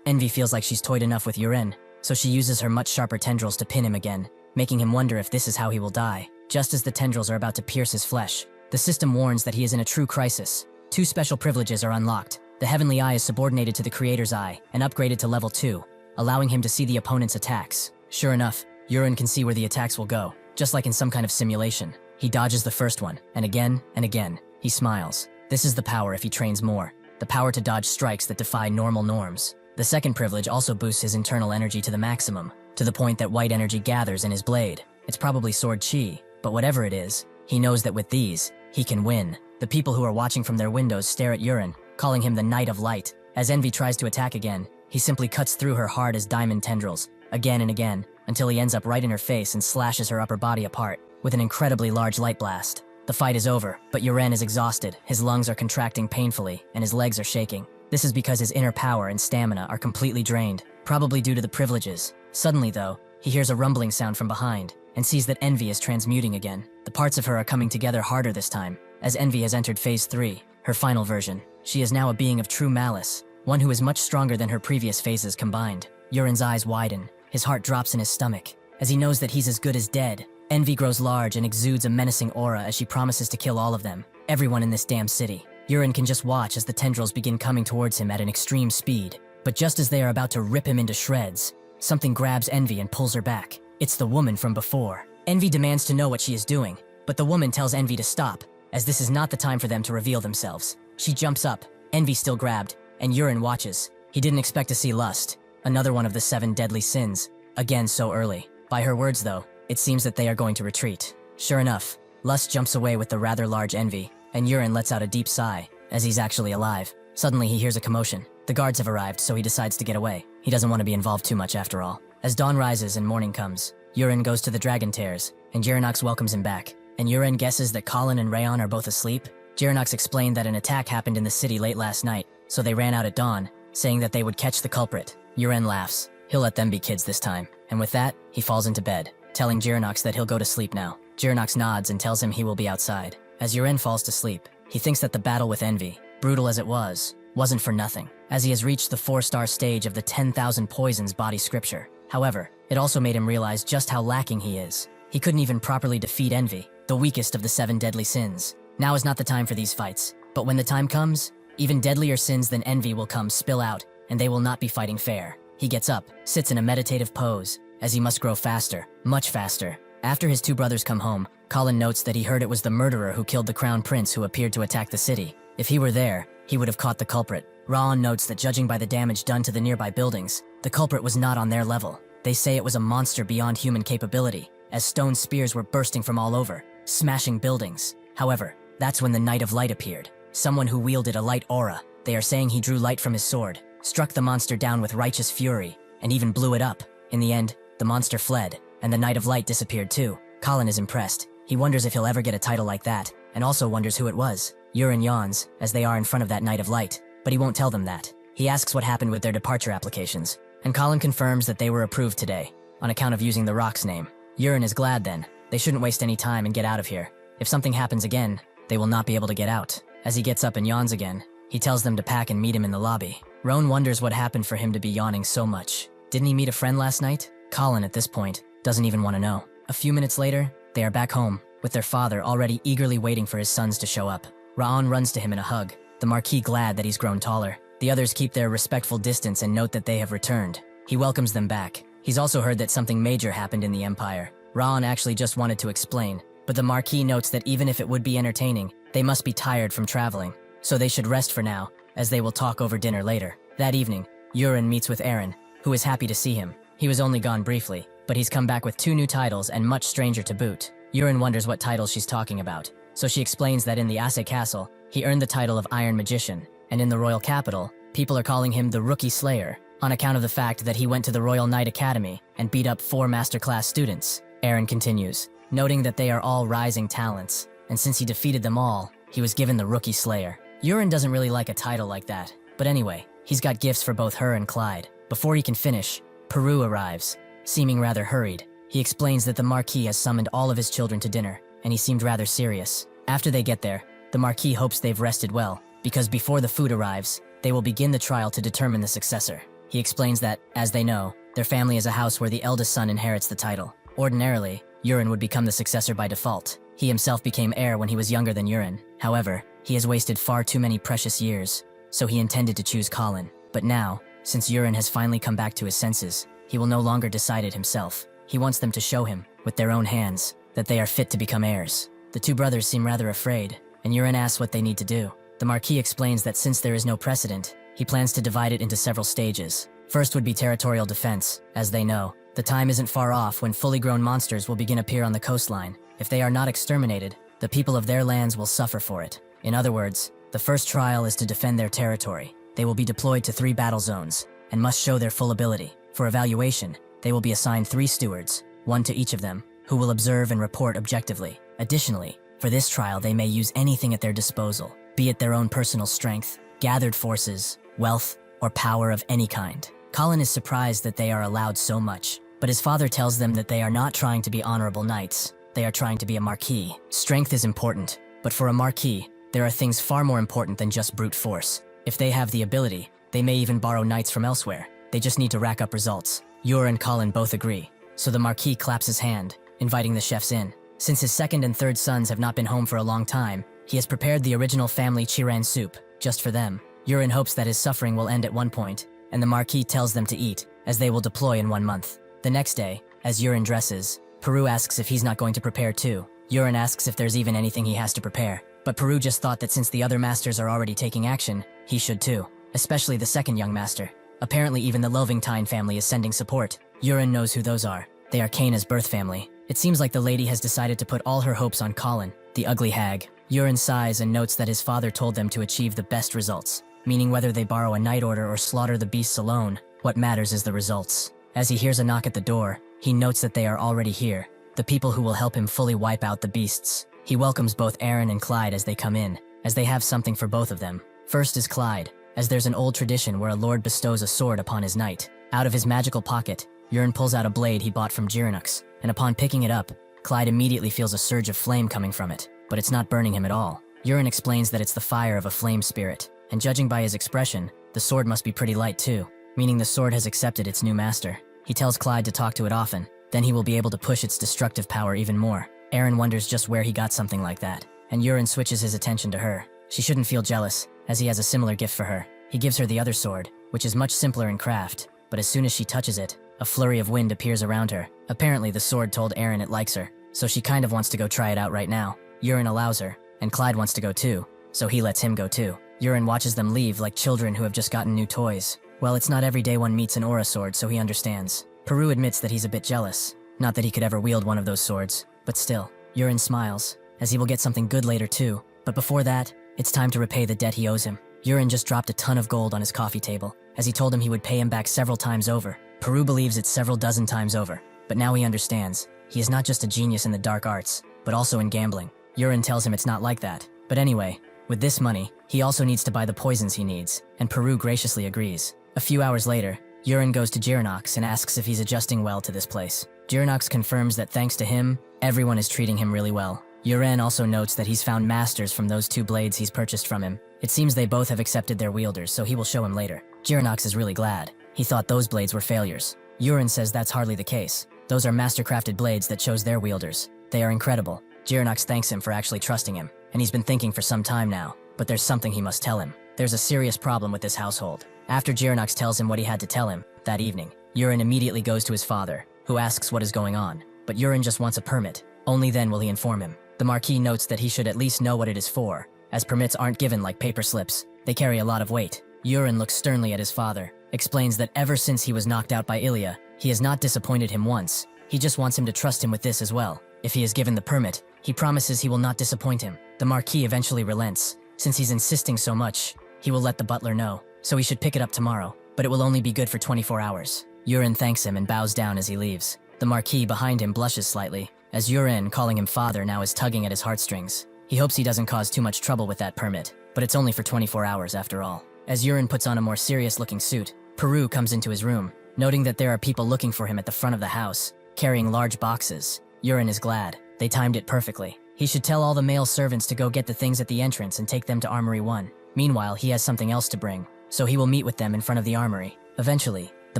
Envy feels like she's toyed enough with Yurin, so she uses her much sharper tendrils to pin him again, making him wonder if this is how he will die. Just as the tendrils are about to pierce his flesh, the system warns that he is in a true crisis. Two special privileges are unlocked. The Heavenly Eye is subordinated to the Creator's Eye and upgraded to level 2, allowing him to see the opponent's attacks. Sure enough, Yurin can see where the attacks will go, just like in some kind of simulation. He dodges the first one, and again, he smiles. This is the power if he trains more. The power to dodge strikes that defy normal norms. The second privilege also boosts his internal energy to the maximum, to the point that white energy gathers in his blade. It's probably sword chi, but whatever it is, he knows that with these, he can win. The people who are watching from their windows stare at Yurin, calling him the Knight of Light. As Envy tries to attack again, he simply cuts through her hard as diamond tendrils, again and again, until he ends up right in her face and slashes her upper body apart, with an incredibly large light blast. The fight is over, but Yurin is exhausted, his lungs are contracting painfully, and his legs are shaking. This is because his inner power and stamina are completely drained, probably due to the privileges. Suddenly though, he hears a rumbling sound from behind, and sees that Envy is transmuting again. The parts of her are coming together harder this time, as Envy has entered Phase 3, her final version. She is now a being of true malice, one who is much stronger than her previous phases combined. Yurin's eyes widen, his heart drops in his stomach, as he knows that he's as good as dead. Envy grows large and exudes a menacing aura as she promises to kill all of them, everyone in this damn city. Yurin can just watch as the tendrils begin coming towards him at an extreme speed. But just as they are about to rip him into shreds, something grabs Envy and pulls her back. It's the woman from before. Envy demands to know what she is doing, but the woman tells Envy to stop, as this is not the time for them to reveal themselves. She jumps up, Envy still grabbed, and Yurin watches. He didn't expect to see lust, another one of the 7 deadly sins, again so early. By her words though, it seems that they are going to retreat. Sure enough, lust jumps away with the rather large Envy, and Yurin lets out a deep sigh, as he's actually alive. Suddenly he hears a commotion. The guards have arrived, so he decides to get away. He doesn't want to be involved too much after all. As dawn rises and morning comes, Yurin goes to the Dragon Tears, and Jirinox welcomes him back. And Yurin guesses that Colin and Rayon are both asleep. Jirinox explained that an attack happened in the city late last night, so they ran out at dawn, saying that they would catch the culprit. Yurin laughs. He'll let them be kids this time. And with that, he falls into bed, telling Jirinox that he'll go to sleep now. Jirinox nods and tells him he will be outside. As Yurin falls to sleep, he thinks that the battle with Envy, brutal as it was, wasn't for nothing, as he has reached the 4-star stage of the 10,000 poisons body scripture. However, it also made him realize just how lacking he is. He couldn't even properly defeat Envy, the weakest of the 7 deadly sins. Now is not the time for these fights, but when the time comes, even deadlier sins than Envy will come spill out, and they will not be fighting fair. He gets up, sits in a meditative pose, as he must grow faster, much faster. After his 2 brothers come home, Colin notes that he heard it was the murderer who killed the crown prince who appeared to attack the city. If he were there, he would have caught the culprit. Raon notes that judging by the damage done to the nearby buildings, the culprit was not on their level. They say it was a monster beyond human capability, as stone spears were bursting from all over, smashing buildings. However, that's when the Knight of Light appeared, someone who wielded a light aura. They are saying he drew light from his sword, struck the monster down with righteous fury, and even blew it up. In the end, the monster fled, and the Knight of Light disappeared too. Colin is impressed. He wonders if he'll ever get a title like that, and also wonders who it was. Yurin yawns, as they are in front of that Knight of Light, but he won't tell them that. He asks what happened with their departure applications, and Colin confirms that they were approved today, on account of using the rock's name. Yurin is glad then. They shouldn't waste any time and get out of here. If something happens again, they will not be able to get out. As he gets up and yawns again, he tells them to pack and meet him in the lobby. Roan wonders what happened for him to be yawning so much. Didn't he meet a friend last night? Colin, at this point, doesn't even want to know. A few minutes later, they are back home, with their father already eagerly waiting for his sons to show up. Raon runs to him in a hug, the Marquis glad that he's grown taller. The others keep their respectful distance and note that they have returned. He welcomes them back. He's also heard that something major happened in the Empire. Raon actually just wanted to explain, but the Marquis notes that even if it would be entertaining, they must be tired from traveling, so they should rest for now, as they will talk over dinner later. That evening, Yurin meets with Eren, who is happy to see him. He was only gone briefly, but he's come back with 2 new titles and much stranger to boot. Yurin wonders what titles she's talking about, so she explains that in the Ase Castle, he earned the title of Iron Magician, and in the royal capital, people are calling him the Rookie Slayer, on account of the fact that he went to the Royal Knight Academy and beat up 4 masterclass students. Eren continues, noting that they are all rising talents, and since he defeated them all, he was given the Rookie Slayer. Yurin doesn't really like a title like that, but anyway, he's got gifts for both her and Clyde. Before he can finish, Peru arrives, seeming rather hurried. He explains that the Marquis has summoned all of his children to dinner, and he seemed rather serious. After they get there, the Marquis hopes they've rested well, because before the food arrives, they will begin the trial to determine the successor. He explains that, as they know, their family is a house where the eldest son inherits the title. Ordinarily, Yurin would become the successor by default. He himself became heir when he was younger than Yurin. However, he has wasted far too many precious years, so he intended to choose Colin. But now, since Yurin has finally come back to his senses, he will no longer decide it himself. He wants them to show him, with their own hands, that they are fit to become heirs. The 2 brothers seem rather afraid, and Yurin asks what they need to do. The Marquis explains that since there is no precedent, he plans to divide it into several stages. First would be territorial defense. As they know, the time isn't far off when fully grown monsters will begin appear on the coastline. If they are not exterminated, the people of their lands will suffer for it. In other words, the first trial is to defend their territory. They will be deployed to 3 battle zones, and must show their full ability. For evaluation, they will be assigned 3 stewards, 1 to each of them, who will observe and report objectively. Additionally, for this trial they may use anything at their disposal, be it their own personal strength, gathered forces, wealth, or power of any kind. Colin is surprised that they are allowed so much, but his father tells them that they are not trying to be honorable knights, they are trying to be a Marquis. Strength is important, but for a Marquis, there are things far more important than just brute force. If they have the ability, they may even borrow knights from elsewhere. They just need to rack up results. Yor and Colin both agree, so the Marquis claps his hand, inviting the chefs in. Since his 2nd and 3rd sons have not been home for a long time, he has prepared the original family chiran soup, just for them. Yurin hopes that his suffering will end at one point, and the Marquis tells them to eat, as they will deploy in 1 month. The next day, as Yurin dresses, Peru asks if he's not going to prepare too. Yurin asks if there's even anything he has to prepare, but Peru just thought that since the other masters are already taking action, he should too, especially the 2nd young master. Apparently even the Lovingtine family is sending support. Yurin knows who those are. They are Kaina's birth family. It seems like the lady has decided to put all her hopes on Colin, the ugly hag. Yurin sighs and notes that his father told them to achieve the best results, meaning whether they borrow a night order or slaughter the beasts alone, what matters is the results. As he hears a knock at the door, he notes that they are already here, the people who will help him fully wipe out the beasts. He welcomes both Eren and Clyde as they come in, as they have something for both of them. First is Clyde, as there's an old tradition where a lord bestows a sword upon his knight. Out of his magical pocket, Yurin pulls out a blade he bought from Jirenux, and upon picking it up, Clyde immediately feels a surge of flame coming from it, but it's not burning him at all. Yurin explains that it's the fire of a flame spirit, and judging by his expression, the sword must be pretty light too, meaning the sword has accepted its new master. He tells Clyde to talk to it often, then he will be able to push its destructive power even more. Eren wonders just where he got something like that, and Yurin switches his attention to her. She shouldn't feel jealous, as he has a similar gift for her. He gives her the other sword, which is much simpler in craft, but as soon as she touches it, a flurry of wind appears around her. Apparently the sword told Eren it likes her, so she kind of wants to go try it out right now. Yurin allows her, and Clyde wants to go too, so he lets him go too. Yurin watches them leave like children who have just gotten new toys. Well, it's not every day one meets an aura sword, so he understands. Peru admits that he's a bit jealous. Not that he could ever wield one of those swords, but still. Yurin smiles, as he will get something good later too. But before that, it's time to repay the debt he owes him. Yurin just dropped a ton of gold on his coffee table, as he told him he would pay him back several times over. Peru believes it's several dozen times over, but now he understands. He is not just a genius in the dark arts, but also in gambling. Yurin tells him it's not like that. But anyway, with this money, he also needs to buy the poisons he needs, and Peru graciously agrees. A few hours later, Yurin goes to Jiranox and asks if he's adjusting well to this place. Jiranox confirms that thanks to him, everyone is treating him really well. Yuren also notes that he's found masters from those 2 blades he's purchased from him. It seems they both have accepted their wielders, so he will show him later. Jiranox is really glad. He thought those blades were failures. Yurin says that's hardly the case. Those are master-crafted blades that chose their wielders. They are incredible. Jiranox thanks him for actually trusting him, and he's been thinking for some time now, but there's something he must tell him. There's a serious problem with this household. After Jiranox tells him what he had to tell him that evening, Yurin immediately goes to his father, who asks what is going on. But Yurin just wants a permit. Only then will he inform him. The Marquis notes that he should at least know what it is for, as permits aren't given like paper slips. They carry a lot of weight. Yurin looks sternly at his father, explains that ever since he was knocked out by Ilya, he has not disappointed him once. He just wants him to trust him with this as well. If he is given the permit, he promises he will not disappoint him. The Marquis eventually relents. Since he's insisting so much, he will let the butler know, so he should pick it up tomorrow, but it will only be good for 24 hours. Yurin thanks him and bows down as he leaves. The Marquis behind him blushes slightly, as Yurin, calling him father, now is tugging at his heartstrings. He hopes he doesn't cause too much trouble with that permit, but it's only for 24 hours after all. As Yurin puts on a more serious-looking suit, Peru comes into his room, noting that there are people looking for him at the front of the house, carrying large boxes. Yurin is glad. They timed it perfectly. He should tell all the male servants to go get the things at the entrance and take them to Armory 1. Meanwhile, he has something else to bring, so he will meet with them in front of the armory. Eventually, the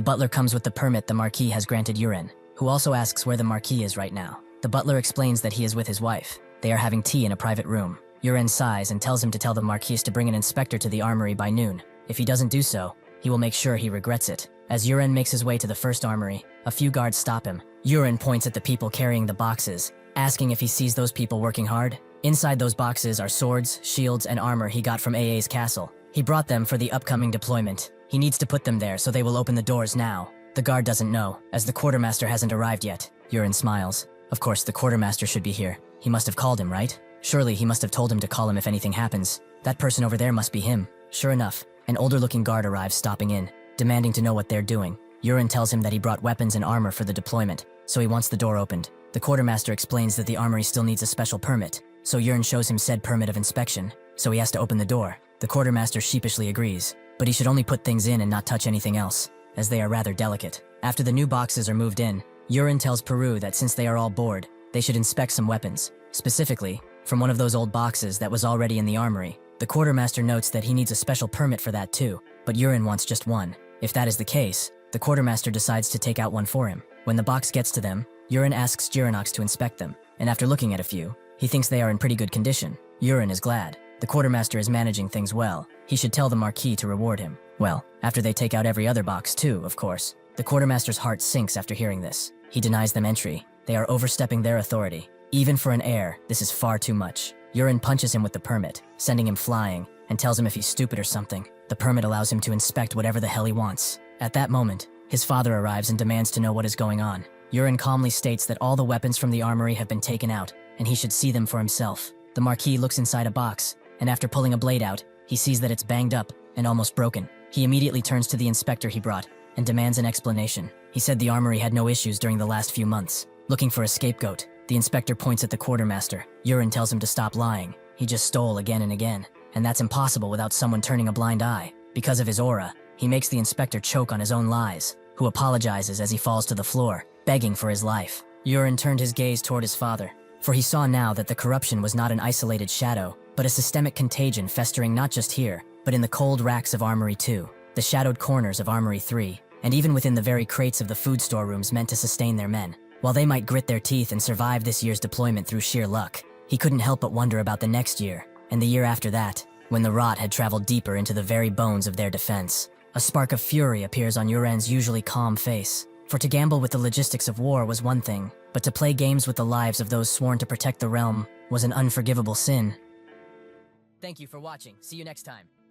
butler comes with the permit the Marquis has granted Yurin, who also asks where the Marquis is right now. The butler explains that he is with his wife. They are having tea in a private room. Yurin sighs and tells him to tell the Marquis to bring an inspector to the armory by noon. If he doesn't do so, he will make sure he regrets it. As Yurin makes his way to the first armory, a few guards stop him. Yurin points at the people carrying the boxes, asking if he sees those people working hard. Inside those boxes are swords, shields, and armor he got from AA's castle. He brought them for the upcoming deployment. He needs to put them there so they will open the doors now. The guard doesn't know, as the quartermaster hasn't arrived yet. Yurin smiles. Of course, the quartermaster should be here. He must have called him, right? Surely he must have told him to call him if anything happens. That person over there must be him. Sure enough, an older-looking guard arrives stopping in, demanding to know what they're doing. Yurin tells him that he brought weapons and armor for the deployment, so he wants the door opened. The quartermaster explains that the armory still needs a special permit, so Yurin shows him said permit of inspection, so he has to open the door. The quartermaster sheepishly agrees, but he should only put things in and not touch anything else, as they are rather delicate. After the new boxes are moved in, Yurin tells Peru that since they are all bored, they should inspect some weapons, specifically from one of those old boxes that was already in the armory. The quartermaster notes that he needs a special permit for that too, but Yurin wants just one. If that is the case, the quartermaster decides to take out one for him. When the box gets to them, Yurin asks Jiranox to inspect them, and after looking at a few, he thinks they are in pretty good condition. Yurin is glad. The quartermaster is managing things well. He should tell the Marquis to reward him. Well, after they take out every other box too, of course. The quartermaster's heart sinks after hearing this. He denies them entry. They are overstepping their authority. Even for an heir, this is far too much. Yurin punches him with the permit, sending him flying, and tells him if he's stupid or something. The permit allows him to inspect whatever the hell he wants. At that moment, his father arrives and demands to know what is going on. Yurin calmly states that all the weapons from the armory have been taken out, and he should see them for himself. The Marquis looks inside a box, and after pulling a blade out, he sees that it's banged up and almost broken. He immediately turns to the inspector he brought and demands an explanation. He said the armory had no issues during the last few months. Looking for a scapegoat, the inspector points at the quartermaster. Yurin tells him to stop lying. He just stole again and again, and that's impossible without someone turning a blind eye. Because of his aura, he makes the inspector choke on his own lies, who apologizes as he falls to the floor, begging for his life. Yurin turned his gaze toward his father, for he saw now that the corruption was not an isolated shadow, but a systemic contagion festering not just here, but in the cold racks of Armory 2, the shadowed corners of Armory 3, and even within the very crates of the food storerooms meant to sustain their men. While they might grit their teeth and survive this year's deployment through sheer luck, he couldn't help but wonder about the next year, and the year after that, when the rot had traveled deeper into the very bones of their defense. A spark of fury appears on Yuren's usually calm face, for to gamble with the logistics of war was one thing, but to play games with the lives of those sworn to protect the realm was an unforgivable sin. Thank you for watching. See you next time.